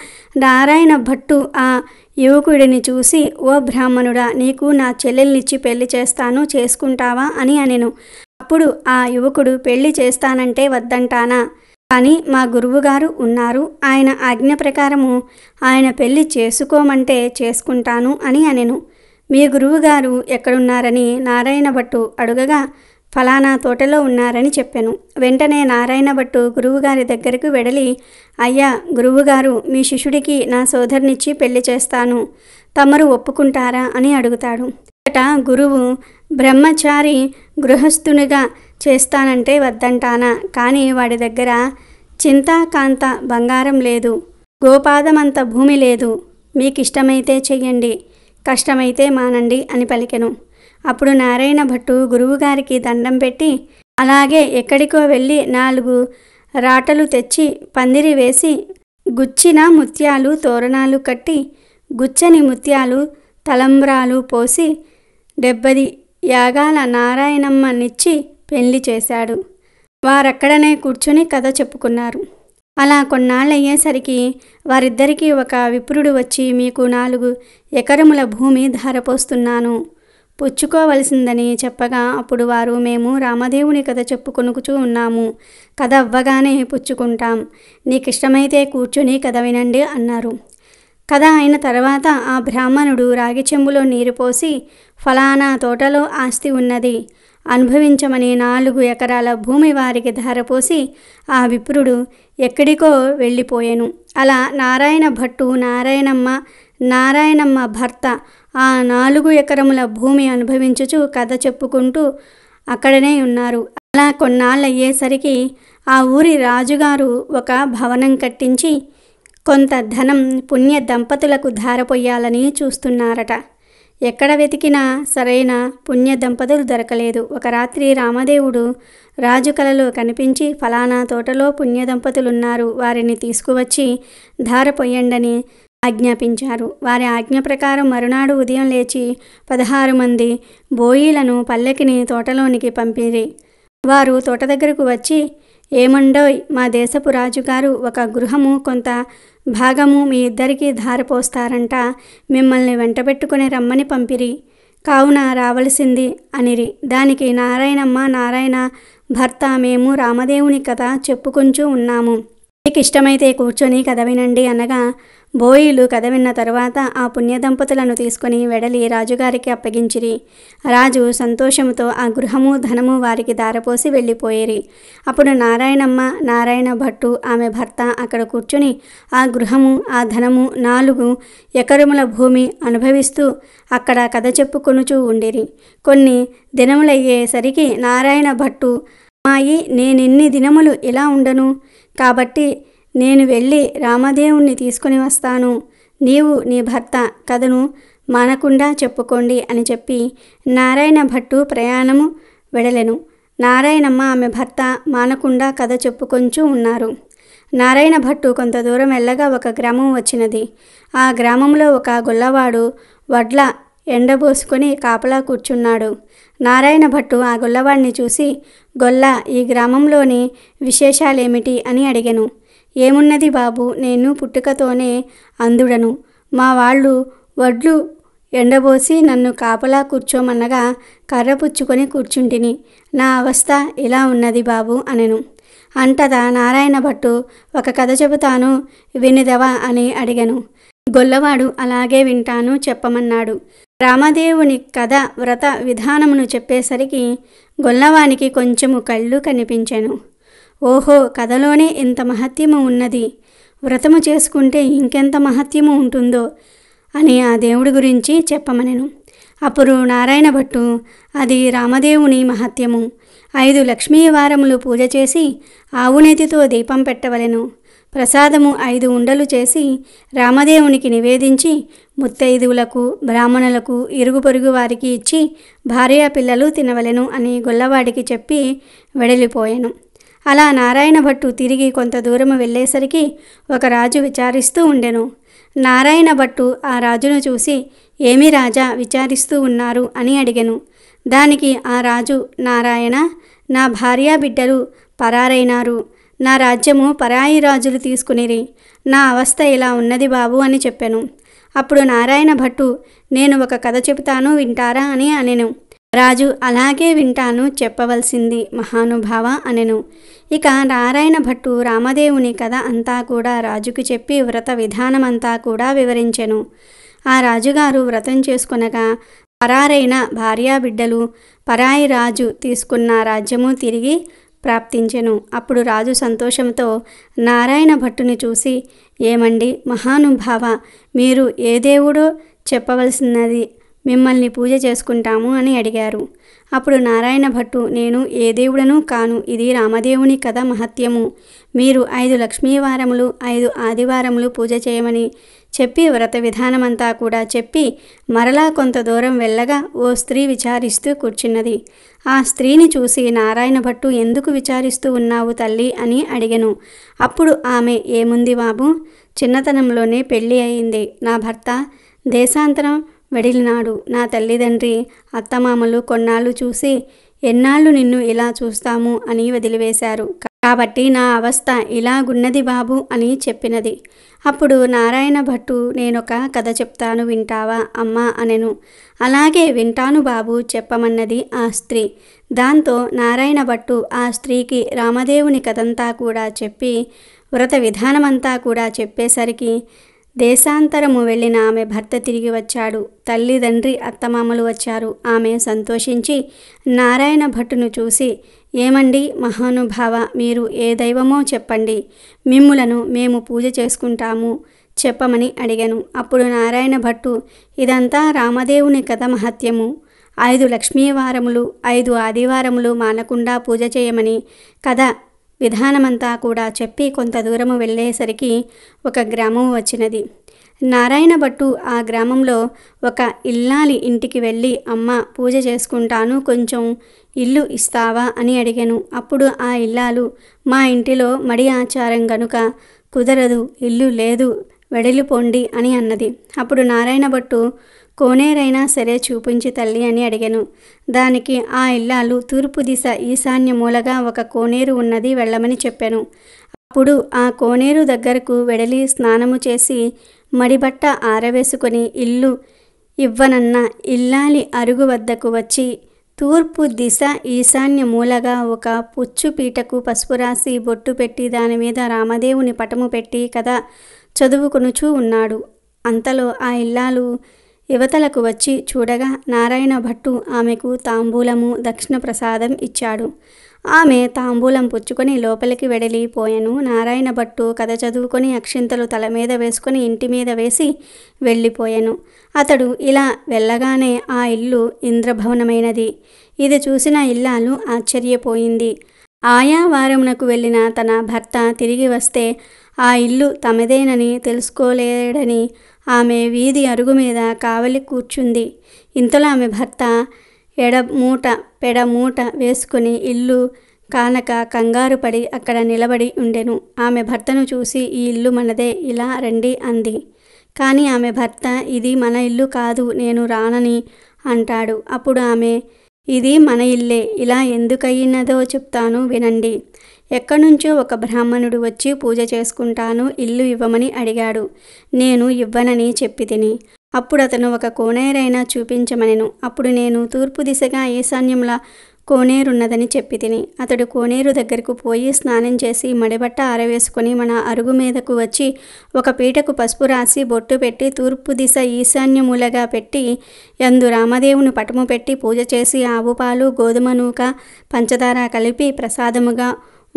Speaker 2: నారాయణ భట్టు ఆ యువకుడిని చూసి, ఓ బ్రాహ్మణుడా, నీకు నా చెల్లెల్నిచ్చి పెళ్లి చేస్తాను, చేసుకుంటావా అని అనెను. అప్పుడు ఆ యువకుడు, పెళ్లి చేస్తానంటే వద్దంటానా, కానీ మా గురువుగారు ఉన్నారు, ఆయన ఆజ్ఞ ప్రకారము ఆయన పెళ్లి చేసుకోమంటే చేసుకుంటాను అని అనెను. మీ గురువుగారు ఎక్కడున్నారని నారాయణ భట్టు అడుగగా ఫలానా తోటలో ఉన్నారని చెప్పాను. వెంటనే నారాయణ భట్టు గురువుగారి దగ్గరకు వెడలి, అయ్యా గురువుగారు, మీ శిష్యుడికి నా సోదరునిచ్చి పెళ్లి చేస్తాను, తమరు ఒప్పుకుంటారా అని అడుగుతాడు. గురువు, బ్రహ్మచారి గృహస్థునిగా చేస్తానంటే వద్దంటానా, కానీ వాడి దగ్గర చింతాకాంత బంగారం లేదు, గోపాదమంత భూమి లేదు, మీకిష్టమైతే చెయ్యండి, కష్టమైతే మానండి అని పలికెను. అప్పుడు నారాయణ భట్టు గురువుగారికి దండం పెట్టి, అలాగే ఎక్కడికో వెళ్ళి 4 రాటలు తెచ్చి పందిరి వేసి గుచ్చిన ముత్యాలు తోరణాలు కట్టి గుచ్చని ముత్యాలు తలంబ్రాలు పోసి 70 యాగాల నారాయణమ్మనిచ్చి పెళ్లి చేశాడు. వారక్కడనే కూర్చుని కథ చెప్పుకున్నారు. అలా కొన్నాళ్ళయ్యేసరికి వారిద్దరికీ ఒక విప్రుడు వచ్చి, మీకు 4 ఎకరముల భూమి ధారపోస్తున్నాను, పుచ్చుకోవలసిందని చెప్పగా అప్పుడు వారు, మేము రామదేవుని కథ చెప్పుకొనుకుచూ ఉన్నాము, కథ అవ్వగానే పుచ్చుకుంటాం, నీకిష్టమైతే కూర్చుని కథ వినండి అన్నారు. కథ అయిన తర్వాత ఆ బ్రాహ్మణుడు రాగి చెంబులో నీరు పోసి, ఫలానా తోటలో ఆస్తి ఉన్నది, అనుభవించమని 4 ఎకరాల భూమి వారికి ధారపోసి ఆ విప్రుడు ఎక్కడికో వెళ్ళిపోయాను. అలా నారాయణ భట్టు, నారాయణమ్మ భర్త ఆ 4 ఎకరముల భూమి అనుభవించుచు కథ చెప్పుకుంటూ అక్కడనే ఉన్నారు. అలా కొన్నాళ్ళయ్యేసరికి ఆ ఊరి రాజుగారు ఒక భవనం కట్టించి కొంత ధనం పుణ్య దంపతులకు ధారపోయాలని చూస్తున్నారట. ఎక్కడ వెతికినా సరైన పుణ్య దంపతులు దొరకలేదు. ఒక రాత్రి రామదేవుడు రాజు కలలో కనిపించి, ఫలానా తోటలో పుణ్య దంపతులున్నారు, వారిని తీసుకువచ్చి ధారపోయండని ఆజ్ఞాపించారు. వారి ఆజ్ఞ ప్రకారం మరునాడు ఉదయం లేచి 16 మంది బోయిలను పల్లెకిని తోటలోనికి పంపిరి. వారు తోట దగ్గరకు వచ్చి, ఏమండోయ్, మా దేశపు రాజుగారు ఒక గృహము కొంత భాగము మీ ఇద్దరికీ ధారపోస్తారంట, మిమ్మల్ని వెంటబెట్టుకుని రమ్మని పంపిరి, కావున రావలసింది అనిరి. దానికి నారాయణమ్మ, నారాయణ భర్త, మేము రామదేవుని కథ చెప్పుకుంటూ ఉన్నాము, మీకు ఇష్టమైతే కూర్చొని కథ వినండి అనగా బోయిలు కథ విన్న తరువాత ఆ పుణ్య దంపతులను తీసుకుని వెడలి రాజుగారికి అప్పగించిరి. రాజు సంతోషముతో ఆ గృహము ధనము వారికి ధారపోసి వెళ్ళిపోయేరి. అప్పుడు నారాయణమ్మ, నారాయణ భట్టు, ఆమె భర్త అక్కడ కూర్చుని ఆ గృహము ఆ ధనము 4 ఎకరముల భూమి అనుభవిస్తూ అక్కడ కథ చెప్పుకొనుచూ ఉండిరి. కొన్ని దినములయ్యేసరికి నారాయణ భట్టు, అమ్మాయి, నేనిన్ని దినములు ఇలా ఉండను, కాబట్టి నేను వెళ్ళి రామదేవుణ్ణి తీసుకుని వస్తాను, నీవు నీ భర్త కథను మానకుండా చెప్పుకోండి అని చెప్పి నారాయణ భట్టు ప్రయాణము వెడలెను. నారాయణమ్మ, ఆమె భర్త మానకుండా కథ చెప్పుకొంచూ ఉన్నారు. నారాయణ భట్టు కొంత దూరం వెళ్ళగా ఒక గ్రామం వచ్చినది. ఆ గ్రామంలో ఒక గొల్లవాడు వడ్ల ఎండబోసుకొని కాపలా కూర్చున్నాడు. నారాయణ భట్టు ఆ గొల్లవాడిని చూసి, గొల్ల, ఈ గ్రామంలోని విశేషాలేమిటి అని అడిగెను. ఏమున్నది బాబు, నేను పుట్టుకతోనే అంధుడను, మా వాళ్ళు వడ్లు ఎండబోసి నన్ను కాపలా కూర్చోమన్నగా కర్ర పుచ్చుకొని కూర్చుంటిని, నా అవస్థ ఇలా ఉన్నది బాబు అనెను. అంటదా నారాయణ భట్టు, ఒక కథ చెబుతాను, వినిదవా అని అడిగెను. గొల్లవాడు అలాగే వింటాను చెప్పమన్నాడు. రామదేవుని కథ వ్రత విధానమును చెప్పేసరికి గొల్లవానికి కొంచెము కళ్ళు కనిపించెను. ఓహో, కథలోనే ఇంత మహత్యము ఉన్నది, వ్రతము చేసుకుంటే ఇంకెంత మహత్యము ఉంటుందో అని ఆ దేవుడి గురించి చెప్పమనెను. అప్పుడు నారాయణ భట్టు, అది రామదేవుని మహత్యము. 5 లక్ష్మీ వారములు పూజ చేసి ఆవునేతితో దీపం పెట్టవలెను. ప్రసాదము 5 ఉండలు చేసి రామదేవునికి నివేదించి ముత్తైదువులకు, బ్రాహ్మణులకు, ఇరుగు పొరుగు వారికి ఇచ్చి భార్యా పిల్లలు తినవలెను అని గొల్లవాడికి చెప్పి వెడలిపోయెను. అలా నారాయణ భట్టు తిరిగి కొంత దూరము వెళ్ళేసరికి ఒక రాజు విచారిస్తూ ఉండెను. నారాయణ భట్టు ఆ రాజును చూసి, ఏమి రాజా విచారిస్తూ ఉన్నారు అని అడిగెను. దానికి ఆ రాజు, నారాయణ, నా భార్యా బిడ్డలు పరారైనారు, నా రాజ్యము పరాయి రాజులు తీసుకునిరి, నా అవస్థ ఇలా ఉన్నది బాబు అని చెప్పెను. అప్పుడు నారాయణ భట్టు, నేను ఒక కథ చెబుతాను వింటారా అని అనెను. రాజు, అలాగే వింటాను, చెప్పవలసింది మహానుభావ అనెను. ఇక నారాయణ భట్టు రామదేవుని కథ అంతా కూడా రాజుకు చెప్పి వ్రత విధానమంతా కూడా వివరించెను. ఆ రాజుగారు వ్రతం చేసుకొనగా పరారైన భార్యా బిడ్డలు, పరాయి రాజు తీసుకున్న రాజ్యము తిరిగి ప్రాప్తించెను. అప్పుడు రాజు సంతోషంతో నారాయణ భట్టుని చూసి, ఏమండి మహానుభావ, మీరు ఏ దేవుడో చెప్పవలసినది, మిమ్మల్ని పూజ చేసుకుంటాము అని అడిగారు. అప్పుడు నారాయణ భట్టు, నేను ఏ దేవుడనూ కాను, ఇది రామదేవుని కథ మహత్యము. మీరు 5 లక్ష్మీవారములు 5 ఆదివారములు పూజ చేయమని చెప్పి వ్రత విధానమంతా కూడా చెప్పి మరలా కొంత దూరం వెళ్ళగా ఓ స్త్రీ విచారిస్తూ కూర్చున్నది. ఆ స్త్రీని చూసి నారాయణ భట్టు, ఎందుకు విచారిస్తూ ఉన్నావు తల్లి అని అడిగెను. అప్పుడు ఆమె, ఏముంది బాబు, చిన్నతనంలోనే పెళ్ళి అయింది, నా భర్త దేశాంతరం వెడిలినాడు, నా తల్లిదండ్రి అత్తమామలు కొన్నాళ్ళు చూసి ఎన్నాళ్ళు నిన్ను ఇలా చూస్తాము అని వదిలివేశారు, కాబట్టి నా అవస్థ ఇలాగున్నది బాబు అని చెప్పినది. అప్పుడు నారాయణ భట్టు, నేనొక కథ చెప్తాను వింటావా అమ్మా అనెను. అలాగే వింటాను బాబు, చెప్పమన్నది ఆ స్త్రీ. దాంతో నారాయణ భట్టు ఆ స్త్రీకి రామదేవుని కథంతా కూడా చెప్పి వ్రత విధానమంతా కూడా చెప్పేసరికి దేశాంతరము వెళ్ళిన ఆమె భర్త తిరిగి వచ్చాడు. తల్లిదండ్రి అత్తమామలు వచ్చారు. ఆమె సంతోషించి నారాయణ భట్టును చూసి, ఏమండి మహానుభావ, మీరు ఏ దైవమో చెప్పండి, మిమ్ములను మేము పూజ చేసుకుంటాము చెప్పమని అడిగాను. అప్పుడు నారాయణ భట్టు, ఇదంతా రామదేవుని కథ మహత్యము. 5 లక్ష్మీవారములు 5 ఆదివారములు మానకుండా పూజ చేయమని కథ విధానమంతా కూడా చెప్పి కొంత దూరము వెళ్ళేసరికి ఒక గ్రామం వచ్చినది. నారాయణ భట్టు ఆ గ్రామంలో ఒక ఇల్లాలి ఇంటికి వెళ్ళి, అమ్మ పూజ చేసుకుంటాను, కొంచెం ఇల్లు ఇస్తావా అని అడిగాను. అప్పుడు ఆ ఇల్లాలు, మా ఇంటిలో మడి ఆచారం గనుక కుదరదు, ఇల్లు లేదు, వెడలిపోండి అని అన్నది. అప్పుడు నారాయణ భట్టు, కోనేరైనా సరే చూపించి తల్లి అని అడిగాను. దానికి ఆ ఇల్లాలు, తూర్పు దిశ ఈశాన్య మూలగా ఒక కోనేరు ఉన్నది, వెళ్ళమని చెప్పాను. అప్పుడు ఆ కోనేరు దగ్గరకు వెడలి స్నానము చేసి మడిబట్ట ఆరవేసుకొని ఇల్లు ఇవ్వనన్న ఇల్లాలి అరుగు వద్దకు వచ్చి తూర్పు దిశ ఈశాన్య మూలగా ఒక పుచ్చు పీటకు పసుపు రాసి బొట్టు పెట్టి దాని మీద రామదేవుని పటము పెట్టి కథ చదువుకొనుచూ ఉన్నాడు. అంతలో ఆ ఇల్లాలు యువతలకు వచ్చి చూడగా నారాయణ భట్టు ఆమెకు తాంబూలము దక్షిణ ప్రసాదం ఇచ్చాడు. ఆమె తాంబూలం పుచ్చుకొని లోపలికి వెడలిపోయెను. నారాయణ భట్టు కథ చదువుకొని అక్షింతలు తల మీద వేసుకొని ఇంటి మీద వేసి వెళ్ళిపోయెను. అతడు ఇలా వెళ్ళగానే ఆ ఇల్లు ఇంద్రభవనమైనది. ఇది చూసిన ఇల్లాలు ఆశ్చర్యపోయింది. ఆయా వారమునకు వెళ్ళిన తన భర్త తిరిగి వస్తే ఆ ఇల్లు తమదేనని తెలుసుకోలేడని ఆమె వీధి అరుగు మీద కావలి కూర్చుంది. ఇంతలో ఆమె భర్త పెడమూట వేసుకుని ఇల్లు కానక కంగారు పడి అక్కడ నిలబడి ఉండెను. ఆమె భర్తను చూసి, ఈ ఇల్లు మనదే, ఇలా రండి అంది. కానీ ఆమె భర్త, ఇది మన ఇల్లు కాదు, నేను రానని అంటాడు. అప్పుడు ఆమె, ఇది మన ఇల్లే, ఇలా ఎందుకయ్యినదో చెప్తాను వినండి. ఎక్కడ్నుంచో ఒక బ్రాహ్మణుడు వచ్చి పూజ చేసుకుంటాను, ఇల్లు ఇవ్వమని అడిగాడు. నేను ఇవ్వనని చెప్పితిని. అప్పుడు అతను ఒక కోనేరైనా చూపించమనెను. అప్పుడు నేను తూర్పు దిశగా ఈశాన్యంలా కోనేరున్నదని చెప్పితిని. అతడు కోనేరు దగ్గరకు పోయి స్నానం చేసి మడిబట్ట ఆరవేసుకొని మన అరుగు మీదకు వచ్చి ఒక పీటకు పసుపు రాసి బొట్టు పెట్టి తూర్పు దిశ ఈశాన్యములగా పెట్టి యందు రామదేవుని పటము పెట్టి పూజ చేసి ఆవు పాలు, గోధుమ నూక, పంచదార కలిపి ప్రసాదముగా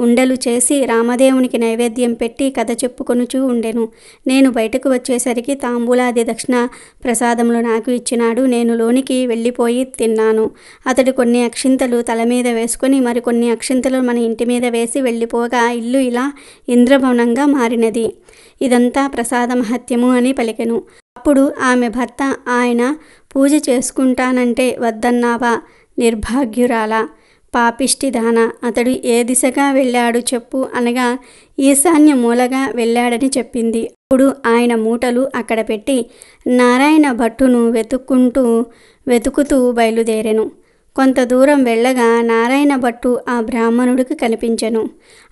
Speaker 2: ఉండలు చేసి రామదేవునికి నైవేద్యం పెట్టి కథ చెప్పుకొనుచూ ఉండెను. నేను బయటకు వచ్చేసరికి తాంబూలాది దక్షిణ ప్రసాదములు నాకు ఇచ్చినాడు. నేను లోనికి వెళ్ళిపోయి తిన్నాను. అతడు కొన్ని అక్షింతలు తల మీద వేసుకొని మరికొన్ని అక్షింతలు మన ఇంటి మీద వేసి వెళ్ళిపోగా ఇల్లు ఇలా ఇంద్రభవనంగా మారినది. ఇదంతా ప్రసాద మహత్యము అని పలికెను. అప్పుడు ఆమె భర్త, ఆయన పూజ చేసుకుంటానంటే వద్దన్నావా నిర్భాగ్యురాలా, పాపిష్టిదాన, అతడు ఏ దిశగా వెళ్ళాడు చెప్పు అనగా ఈశాన్య మూలగా వెళ్ళాడని చెప్పింది. అప్పుడు ఆయన మూటలు అక్కడ పెట్టి నారాయణ భట్టును వెతుకుతూ బయలుదేరెను. కొంత దూరం వెళ్ళగా నారాయణ భట్టు ఆ బ్రాహ్మణుడికి కనిపించెను.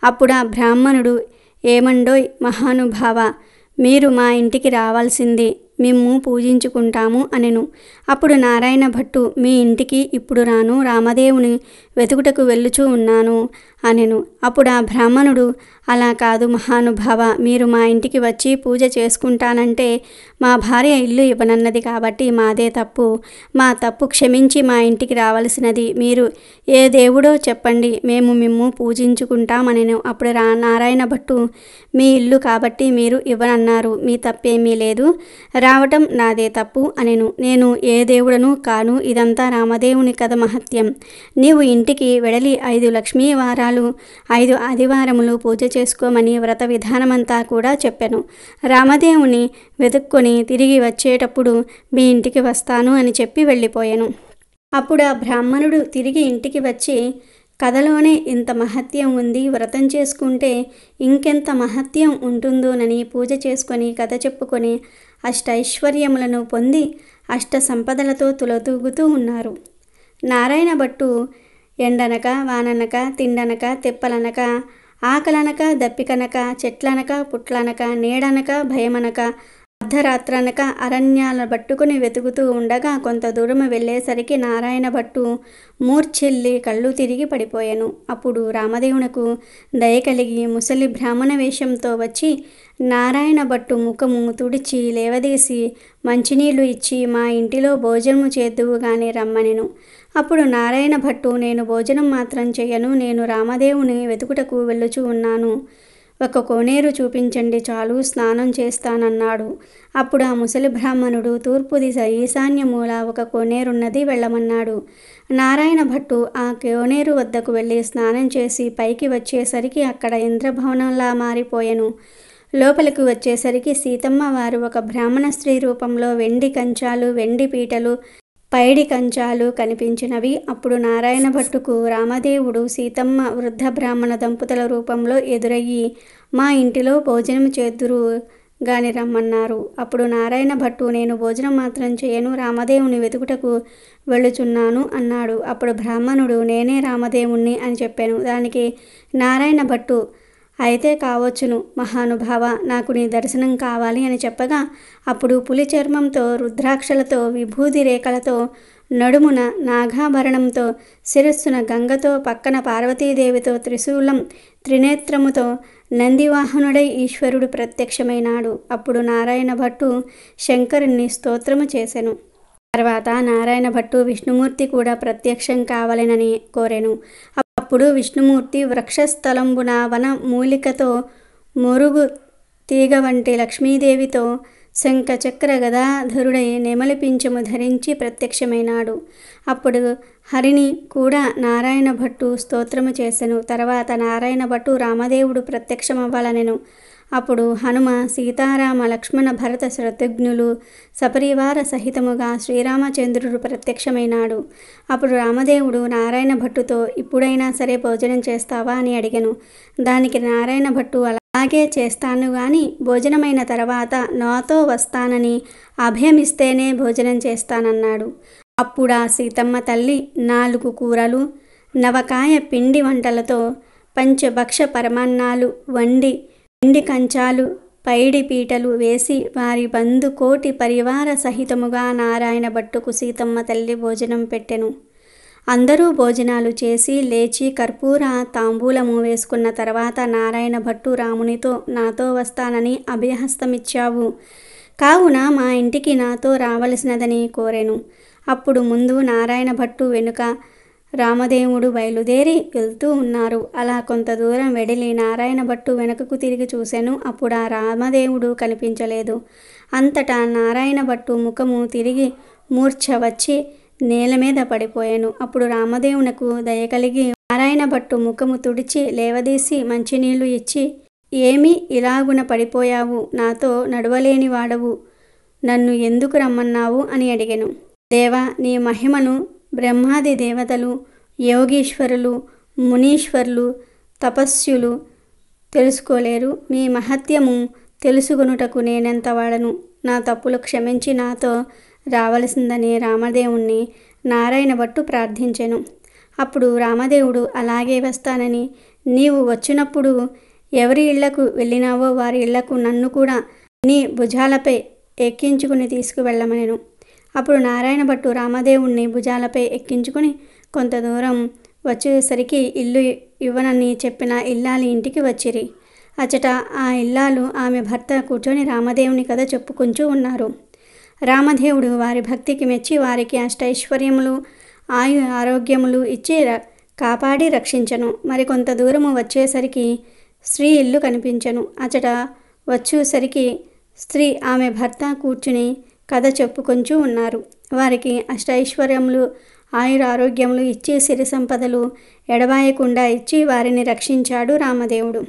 Speaker 2: అప్పుడు ఆ బ్రాహ్మణుడు, ఏమండోయ్ మహానుభావ, మీరు మా ఇంటికి రావాల్సింది, మేము పూజించుకుంటాము అనెను. అప్పుడు నారాయణ భట్టు, మీ ఇంటికి ఇప్పుడు రాను, రామదేవుని వెతుకుటకు వెళ్ళుచూ ఉన్నాను అనెను. అప్పుడు ఆ బ్రాహ్మణుడు, అలా కాదు మహానుభావ, మీరు మా ఇంటికి వచ్చి పూజ చేసుకుంటానంటే మా భార్య ఇల్లు ఇవ్వనన్నది కాబట్టి మాదే తప్పు. మా తప్పు క్షమించి మా ఇంటికి రావలసినది. మీరు ఏ దేవుడో చెప్పండి, మేము మిమ్ము పూజించుకుంటామనెను. అప్పుడు నారాయణ భట్టు, మీ ఇల్లు కాబట్టి మీరు ఇవ్వనన్నారు, మీ తప్పేమీ లేదు, రావటం నాదే తప్పు అనెను. నేను ఏ దేవుడను కాను, ఇదంతా రామదేవుని కథ మహత్యం. నీవు ఇంటికి వెడలి 5 లక్ష్మీ వారాలు 5 ఆదివారములు పూజ చేసుకోమని వ్రత విధానమంతా కూడా చెప్పెను. రామదేవుని వెతుక్కొని తిరిగి వచ్చేటప్పుడు మీ ఇంటికి వస్తాను అని చెప్పి వెళ్ళిపోయాను. అప్పుడు ఆ బ్రాహ్మణుడు తిరిగి ఇంటికి వచ్చి, కథలోనే ఇంత మహత్యం ఉంది, వ్రతం చేసుకుంటే ఇంకెంత మహత్యం ఉంటుందోనని పూజ చేసుకొని కథ చెప్పుకొని అష్టైశ్వర్యములను పొంది అష్ట సంపదలతో తులతూగుతూ ఉన్నారు. నారాయణ భట్టు ఎండనక వాననక తిండనక తెప్పలనక ఆకలనక దప్పికనక చెట్లనక పుట్లనక నీడనక భయమనక అర్ధరాత్రనక అరణ్యాల పట్టుకుని వెతుకుతూ ఉండగా కొంత దూరం వెళ్ళేసరికి నారాయణ భట్టు మూర్ఛెల్లి కళ్ళు తిరిగి పడిపోయాను. అప్పుడు రామదేవునకు దయ కలిగి ముసలి బ్రాహ్మణ వేషంతో వచ్చి నారాయణ భట్టు ముఖము తుడిచి లేవదీసి మంచినీళ్లు ఇచ్చి మా ఇంటిలో భోజనము చేద్దువు గాని రమ్మనెను. అప్పుడు నారాయణ భట్టు, నేను భోజనం మాత్రం చేయను, నేను రామదేవుని వెతుకుటకు వెళ్ళుచూ ఉన్నాను, ఒక కోనేరు చూపించండి చాలు, స్నానం చేస్తానన్నాడు. అప్పుడు ఆ ముసలి బ్రాహ్మణుడు తూర్పు దిశ ఈశాన్య మూల ఒక కోనేరున్నది, వెళ్ళమన్నాడు. నారాయణ భట్టు ఆ కోనేరు వద్దకు వెళ్ళి స్నానం చేసి పైకి వచ్చేసరికి అక్కడ ఇంద్రభవనంలా మారిపోయెను. లోపలికి వచ్చేసరికి సీతమ్మ వారు ఒక బ్రాహ్మణ స్త్రీ రూపంలో వెండి కంచాలు, వెండి పీటలు, పైడి కంచాలు కనిపించినవి. అప్పుడు నారాయణ భట్టుకు రామదేవుడు సీతమ్మ వృద్ధ బ్రాహ్మణ దంపతుల రూపంలో ఎదురయ్యి మా ఇంటిలో భోజనం చేద్దురు గాని రమ్మన్నారు. అప్పుడు నారాయణ భట్టు, నేను భోజనం మాత్రం చేయను, రామదేవుని వెతుకుటకు వెళ్ళుచున్నాను అన్నాడు. అప్పుడు బ్రాహ్మణుడు, నేనే రామదేవుణ్ణి అని చెప్పాను. దానికి నారాయణ భట్టు, అయితే కావచ్చును మహానుభావ, నాకు నీ దర్శనం కావాలి అని చెప్పగా అప్పుడు పులి చర్మంతో, రుద్రాక్షలతో, విభూది రేఖలతో, నడుమున నాగాభరణంతో, శిరస్సున గంగతో, పక్కన పార్వతీదేవితో, త్రిశూలం త్రినేత్రముతో నందివాహనుడై ఈశ్వరుడు ప్రత్యక్షమైనాడు. అప్పుడు నారాయణ భట్టు శంకరుణ్ణి స్తోత్రము చేసెను. తర్వాత నారాయణ భట్టు విష్ణుమూర్తి కూడా ప్రత్యక్షం కావాలనని కోరెను. అప్పుడు విష్ణుమూర్తి వృక్షస్థలంబున వన మూలికతో మురుగు తీగ వంటి లక్ష్మీదేవితో శంఖ చక్ర గదాధరుడై నెమలి పింఛము ధరించి ప్రత్యక్షమైనాడు. అప్పుడు హరిని కూడా నారాయణ భట్టు స్తోత్రము చేసెను. తర్వాత నారాయణ భట్టు రామదేవుడు ప్రత్యక్షమవ్వాలనెను. అప్పుడు హనుమ, సీతారామ, లక్ష్మణ, భరత, శత్రుఘ్నులు సపరివార సహితముగా శ్రీరామచంద్రుడు ప్రత్యక్షమైనాడు. అప్పుడు రామదేవుడు నారాయణ భట్టుతో, ఇప్పుడైనా సరే భోజనం చేస్తావా అని అడిగెను. దానికి నారాయణ భట్టు, అలాగే చేస్తాను గాని భోజనమైన తర్వాత నాతో వస్తానని అభయమిస్తేనే భోజనం చేస్తానన్నాడు. అప్పుడా సీతమ్మ తల్లి 4 కూరలు, నవకాయ పిండి వంటలతో పంచభక్ష పరమాన్నాలు వండి వెండి కంచాలు, పైడి పీటలు వేసి వారి బంధు కోటి పరివార సహితముగా నారాయణ భట్టుకు సీతమ్మ తల్లి భోజనం పెట్టెను. అందరూ భోజనాలు చేసి లేచి కర్పూర తాంబూలము వేసుకున్న తర్వాత నారాయణ భట్టు రామునితో, నాతో వస్తానని అభయహస్తమిచ్చావు కావున మా ఇంటికి నాతో రావలసినదని కోరెను. అప్పుడు ముందు నారాయణ భట్టు వెనుక రామదేవుడు బయలుదేరి వెళ్తూ ఉన్నారు. అలా కొంత దూరం వెడిలి నారాయణ భట్టు వెనుకకు తిరిగి చూశాను. అప్పుడు ఆ రామదేవుడు కనిపించలేదు. అంతటా నారాయణ భట్టు ముఖము తిరిగి మూర్ఛ వచ్చి నేల మీద పడిపోయాను. అప్పుడు రామదేవునకు దయ కలిగి నారాయణ భట్టు ముఖము తుడిచి లేవదీసి మంచినీళ్లు ఇచ్చి, ఏమి ఇలాగున పడిపోయావు? నాతో నడవలేని వాడవు, నన్ను ఎందుకు రమ్మన్నావు అని అడిగాను. దేవా, నీ మహిమను బ్రహ్మాది దేవతలు, యోగీశ్వరులు, మునీశ్వరులు, తపస్సులు తెలుసుకోలేరు. మీ మహత్యము తెలుసుకొనుటకు నేనెంత వాడను. నా తప్పులు క్షమించి నాతో రావలసిందని రామదేవుణ్ణి నారాయణ భట్టు ప్రార్థించెను. అప్పుడు రామదేవుడు, అలాగే వస్తానని, నీవు వచ్చినప్పుడు ఎవరి ఇళ్లకు వెళ్ళినావో వారి ఇళ్లకు నన్ను కూడా నీ భుజాలపై ఎక్కించుకుని తీసుకువెళ్ళమనెను. అప్పుడు నారాయణ భట్టు రామదేవుణ్ణి భుజాలపై ఎక్కించుకుని కొంత దూరం వచ్చేసరికి ఇల్లు ఇవ్వనని చెప్పిన ఇల్లాలి ఇంటికి వచ్చిరి. అచట ఆ ఇల్లాలు ఆమె భర్త కూర్చొని రామదేవుని కథ చెప్పుకుంటూ ఉన్నారు. రామదేవుడు వారి భక్తికి మెచ్చి వారికి అష్టైశ్వర్యములు, ఆరోగ్యములు ఇచ్చి కాపాడి రక్షించను. మరికొంత దూరము వచ్చేసరికి స్త్రీ ఇల్లు కనిపించను. అచట వచ్చేసరికి స్త్రీ ఆమె భర్త కూర్చుని కథ చెప్పుకొంచూ ఉన్నారు. వారికి అష్టైశ్వర్యములు, ఆరోగ్యములు ఇచ్చి సిరి సంపదలు ఎడబాయకుండా ఇచ్చి వారిని రక్షించాడు రామదేవుడు.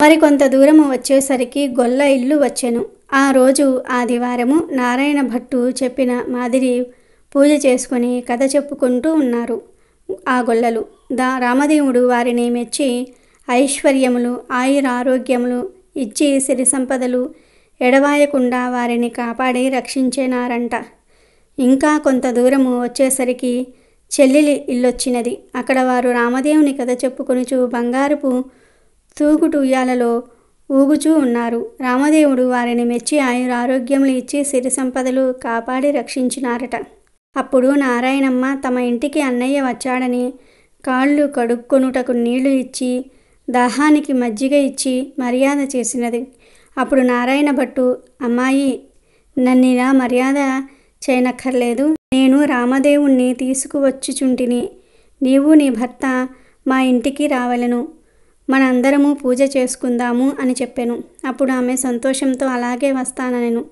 Speaker 2: మరికొంత దూరము వచ్చేసరికి గొల్ల ఇల్లు వచ్చెను. ఆ రోజు ఆదివారము. నారాయణ భట్టు చెప్పిన మాదిరి పూజ చేసుకుని కథ చెప్పుకుంటూ ఉన్నారు ఆ గొల్లలు. రామదేవుడు వారిని మెచ్చి ఐశ్వర్యములు, ఆరోగ్యములు ఇచ్చి సిరి సంపదలు ఎడవాయకుండా వారిని కాపాడి రక్షించేనారంట. ఇంకా కొంత దూరము వచ్చేసరికి చెల్లెలి ఇల్లొచ్చినది. అక్కడ వారు రామదేవుని కథ చెప్పుకొనుచు బంగారపు తూగుటు ఉయ్యాలలో ఊగుచూ ఉన్నారు. రామదేవుడు వారిని మెచ్చి ఆరోగ్యములు ఇచ్చి సిరి సంపదలు కాపాడి రక్షించినారట. అప్పుడు నారాయణమ్మ తమ ఇంటికి అన్నయ్య వచ్చాడని కాళ్ళు కడుక్కొనుటకు నీళ్లు ఇచ్చి దాహానికి మజ్జిగ ఇచ్చి మర్యాద చేసినది. అప్పుడు నారాయణ భట్టు, అమ్మాయి, నన్నిలా మర్యాద చేయనక్కర్లేదు. నేను రామదేవుణ్ణి తీసుకువచ్చుచుంటిని. నీవు నీ భర్త మా ఇంటికి రావలెను. మనందరము పూజ చేసుకుందాము అని చెప్పాను. అప్పుడు ఆమె సంతోషంతో అలాగే వస్తాననెను.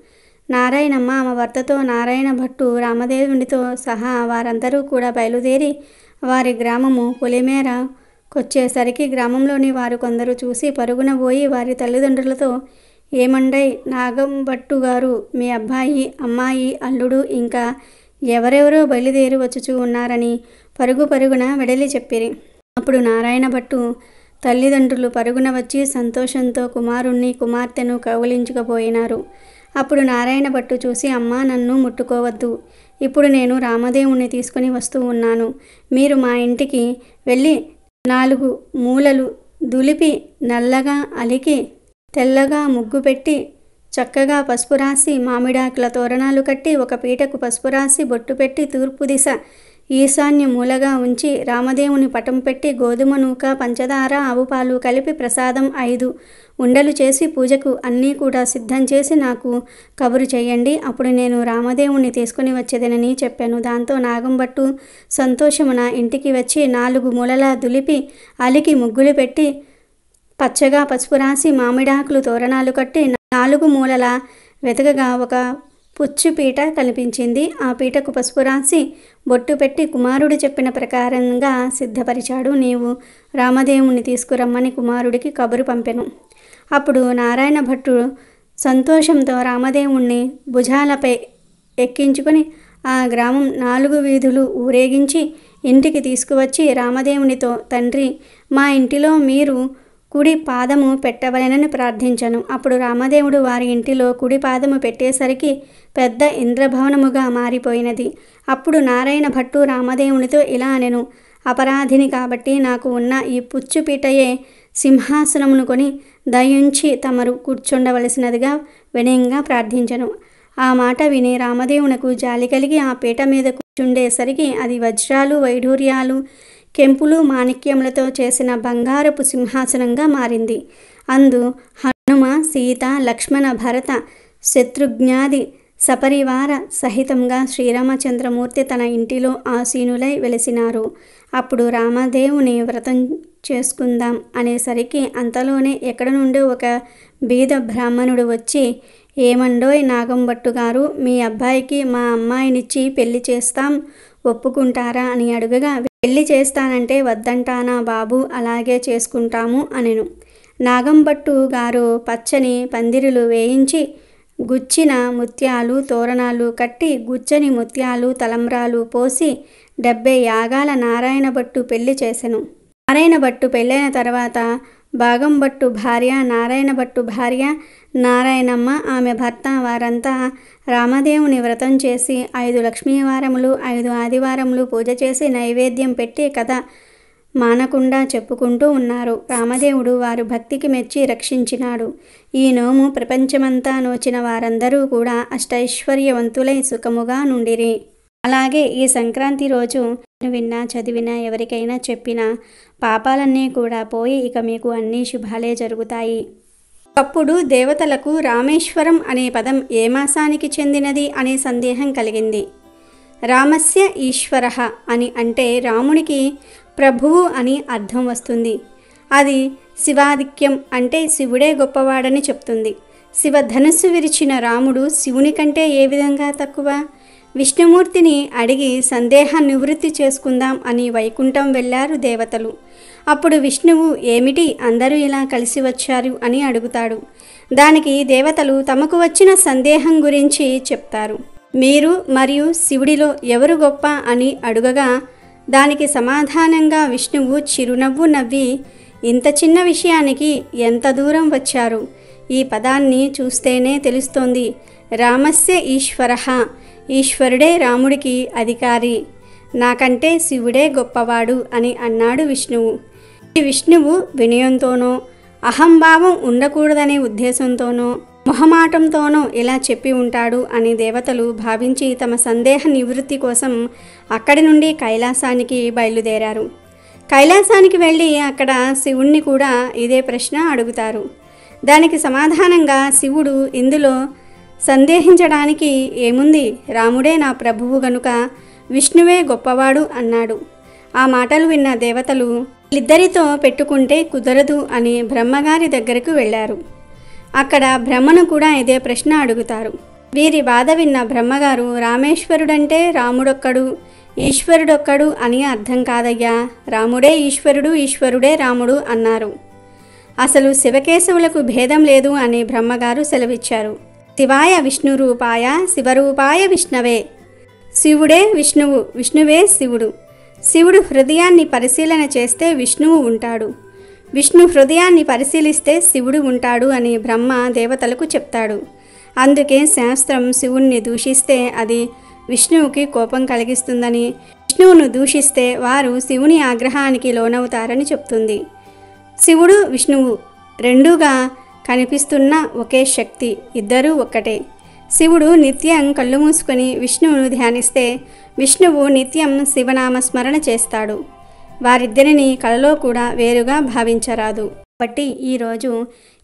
Speaker 2: నారాయణమ్మ ఆమె భర్తతో, నారాయణ భట్టు, రామదేవునితో సహా వారందరూ కూడా బయలుదేరి వారి గ్రామము పొలిమేరకొచ్చేసరికి గ్రామంలోని వారు కొందరు చూసి పరుగున పోయి వారి తల్లిదండ్రులతో, ఏమండై, నాగంభట్టు గారు, మీ అబ్బాయి, అమ్మాయి, అల్లుడు ఇంకా ఎవరెవరో బయలుదేరి వచ్చుచూ ఉన్నారని పరుగున వెడలి చెప్పిరి. అప్పుడు నారాయణ భట్టు తల్లిదండ్రులు పరుగున వచ్చి సంతోషంతో కుమారుణ్ణి కుమార్తెను కౌగిలించుకుపోయినారు. అప్పుడు నారాయణ భట్టు చూసి, అమ్మా, నన్ను ముట్టుకోవద్దు. ఇప్పుడు నేను రామదేవుణ్ణి తీసుకుని వస్తూ ఉన్నాను. మీరు మా ఇంటికి వెళ్ళి 4 మూలలు దులిపి నల్లగా అలికి తెల్లగా ముగ్గు పెట్టి చక్కగా పసుపు రాసి మామిడాకుల తోరణాలు కట్టి ఒక పీటకు పసుపు రాసి బొట్టు పెట్టి తూర్పు దిశ ఈశాన్య మూలగా ఉంచి రామదేవుని పటం పెట్టి గోధుమ నూక, పంచదార, ఆవు పాలు కలిపి ప్రసాదం 5 ఉండలు చేసి పూజకు అన్నీ కూడా సిద్ధం చేసి నాకు కబురు చేయండి. అప్పుడు నేను రామదేవుణ్ణి తీసుకుని వచ్చేదనని చెప్పాను. దాంతో నాగంభట్టు సంతోషమున ఇంటికి వచ్చి 4 మూలలా దులిపి అలికి ముగ్గులు పెట్టి పచ్చగా పసుపు రాసి మామిడాకులు తోరణాలు కట్టి 4 మూలల వెతకగా ఒక పుచ్చుపీట కనిపించింది. ఆ పీటకు పసుపు రాసి బొట్టు పెట్టి కుమారుడు చెప్పిన ప్రకారంగా సిద్ధపరిచాడు. నీవు రామదేవుణ్ణి తీసుకురమ్మని కుమారుడికి కబురు పంపెను. అప్పుడు నారాయణ భట్టు సంతోషంతో రామదేవుణ్ణి భుజాలపై ఎక్కించుకొని ఆ గ్రామం 4 వీధులు ఊరేగించి ఇంటికి తీసుకువచ్చి రామదేవునితో, తండ్రి, మా ఇంటిలో మీరు కుడి పాదము పెట్టవలెనని ప్రార్థించను. అప్పుడు రామదేవుడు వారి ఇంటిలో కుడి పాదము పెట్టేసరికి పెద్ద ఇంద్రభవనముగా మారిపోయినది. అప్పుడు నారాయణ భట్టు రామదేవునితో ఇలా అనెను, అపరాధిని కాబట్టి నాకు ఉన్న ఈ పుచ్చుపీటయే సింహాసనమును కొని దయుంచి తమరు కూర్చుండవలసినదిగా వినయంగా ప్రార్థించను. ఆ మాట విని రామదేవునకు జాలి కలిగి ఆ పీట మీద కూర్చుండేసరికి అది వజ్రాలు, వైఢూర్యాలు, కెంపులు, మాణిక్యములతో చేసిన బంగారపు సింహాసనంగా మారింది. అందు హనుమ, సీత, లక్ష్మణ, భరత, శత్రుఘ్నాది సపరివార సహితంగా శ్రీరామచంద్రమూర్తి తన ఇంటిలో ఆసీనులై వెలిసినారు. అప్పుడు రామదేవుని వ్రతం చేసుకుందాం అనేసరికి అంతలోనే ఎక్కడ నుండి ఒక బీద బ్రాహ్మణుడు వచ్చి, ఏమండోయ్ నాగంభట్టు గారు, మీ అబ్బాయికి మా అమ్మాయినిచ్చి పెళ్లి చేస్తాం, ఒప్పుకుంటారా అని అడుగగా, పెళ్లి చేస్తానంటే వద్దంటానా బాబు, అలాగే చేసుకుంటాము అనెను. నాగంభట్టు గారు పచ్చని పందిరులు వేయించి గుచ్చిన ముత్యాలు తోరణాలు కట్టి గుచ్చని ముత్యాలు తలంబ్రాలు పోసి 70 యాగాల నారాయణభట్టు పెళ్లి చేసెను. నారాయణభట్టు పెళ్ళైన తర్వాత భాగంభట్టు భార్య, నారాయణభట్టు భార్య నారాయణమ్మ, ఆమె భర్త వారంతా రామదేవుని వ్రతం చేసి 5 లక్ష్మీవారములు 5 ఆదివారములు పూజ చేసి నైవేద్యం పెట్టి కథ మానకుండా చెప్పుకుంటూ ఉన్నారు. రామదేవుడు వారు భక్తికి మెచ్చి రక్షించినాడు. ఈ నోము ప్రపంచమంతా నోచిన వారందరూ కూడా అష్టైశ్వర్యవంతులై సుఖముగా నుండిరి. అలాగే ఈ సంక్రాంతి రోజు విన్నా చదివినా ఎవరికైనా చెప్పినా పాపాలన్నీ కూడా పోయి ఇక మీకు అన్ని శుభాలే జరుగుతాయి. అప్పుడు దేవతలకు రామేశ్వరం అనే పదం ఏ మాసానికి చెందినది అనే సందేహం కలిగింది. రామస్య ఈశ్వరః అని అంటే రామునికి ప్రభువు అని అర్థం వస్తుంది. అది శివాధిక్యం అంటే శివుడే గొప్పవాడని చెప్తుంది. శివధనుస్సు విరిచిన రాముడు శివుని కంటే ఏ విధంగా తక్కువ? విష్ణుమూర్తిని అడిగి సందేహ నివృత్తి చేసుకుందాం అని వైకుంఠం వెళ్ళారు దేవతలు. అప్పుడు విష్ణువు ఏమిటి అందరూ ఇలా కలిసి వచ్చారు అని అడుగుతాడు. దానికి దేవతలు తమకు వచ్చిన సందేహం గురించి చెప్తారు. మీరు మరియు శివుడిలో ఎవరు గొప్ప అని అడుగగా దానికి సమాధానంగా విష్ణువు చిరునవ్వు నవ్వి, ఇంత చిన్న విషయానికి ఎంత దూరం వచ్చారు? ఈ పదాన్ని చూస్తేనే తెలుస్తోంది. రామస్య ఈశ్వరః, ఈశ్వరుడే రాముడికి అధికారి, నాకంటే శివుడే గొప్పవాడు అని అన్నాడు విష్ణువు. ఈ విష్ణువు వినయంతోనో అహంభావం ఉండకూడదనే ఉద్దేశంతోనో మొహమాటంతోనో ఇలా చెప్పి ఉంటాడు అని దేవతలు భావించి తమ సందేహ నివృత్తి కోసం అక్కడి నుండి కైలాసానికి బయలుదేరారు. కైలాసానికి వెళ్ళి అక్కడ శివుణ్ణి కూడా ఇదే ప్రశ్న అడుగుతారు. దానికి సమాధానంగా శివుడు ఇందులో సందేహించడానికి ఏముంది, రాముడే నా ప్రభువు గనుక విష్ణువే గొప్పవాడు అన్నాడు. ఆ మాటలు విన్న దేవతలు వీళ్ళిద్దరితో పెట్టుకుంటే కుదరదు అని బ్రహ్మగారి దగ్గరకు వెళ్ళారు. అక్కడ బ్రహ్మను కూడా ఇదే ప్రశ్న అడుగుతారు. వీరి బాధ విన్న బ్రహ్మగారు, రామేశ్వరుడంటే రాముడొక్కడు, ఈశ్వరుడొక్కడు అని అర్థం కాదయ్యా, రాముడే ఈశ్వరుడు, ఈశ్వరుడే రాముడు అన్నారు. అసలు శివకేశవులకు భేదం లేదు అని బ్రహ్మగారు సెలవిచ్చారు. శివాయ విష్ణురూపాయ శివరూపాయ విష్ణవే, శివుడే విష్ణువు, విష్ణువే శివుడు. శివుడు హృదయాన్ని పరిశీలన చేస్తే విష్ణువు ఉంటాడు, విష్ణు హృదయాన్ని పరిశీలిస్తే శివుడు ఉంటాడు అని బ్రహ్మ దేవతలకు చెప్తాడు. అందుకే శాస్త్రం శివుణ్ణి దూషిస్తే అది విష్ణువుకి కోపం కలిగిస్తుందని, విష్ణువును దూషిస్తే వారు శివుని ఆగ్రహానికి లోనవుతారని చెప్తుంది. శివుడు విష్ణువు రెండుగా కనిపిస్తున్న ఒకే శక్తి, ఇద్దరూ ఒక్కటే. శివుడు నిత్యం కళ్ళు మూసుకొని విష్ణువును ధ్యానిస్తే విష్ణువు నిత్యం శివనామస్మరణ చేస్తాడు. వారిద్దరిని కలలో కూడా వేరుగా భావించరాదు. కాబట్టి ఈరోజు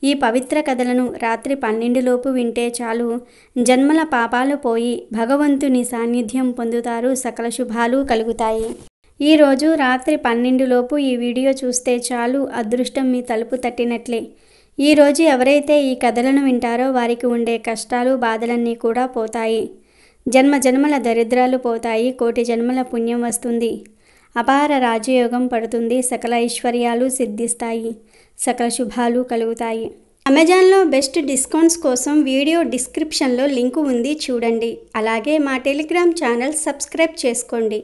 Speaker 2: ఈ పవిత్ర కథలను రాత్రి 12 లోపు వింటే చాలు, జన్మల పాపాలు పోయి భగవంతుని సాన్నిధ్యం పొందుతారు, సకల శుభాలు కలుగుతాయి. ఈరోజు రాత్రి 12 లోపు ఈ వీడియో చూస్తే చాలు, అదృష్టం మీ తలుపు తట్టినట్లే. ఈరోజు ఎవరైతే ఈ కథలను వింటారో వారికి ఉండే కష్టాలు బాధలన్నీ కూడా పోతాయి. జన్మ జన్మల దరిద్రాలు పోతాయి, కోటి జన్మల పుణ్యం వస్తుంది, అపార రాజయోగం పడుతుంది, సకల ఐశ్వర్యాలు సిద్ధిస్తాయి, సకల శుభాలు కలుగుతాయి. అమెజాన్లో బెస్ట్ డిస్కౌంట్స్ కోసం వీడియో డిస్క్రిప్షన్లో లింకు ఉంది, చూడండి. అలాగే మా టెలిగ్రామ్ ఛానల్ సబ్స్క్రైబ్ చేసుకోండి.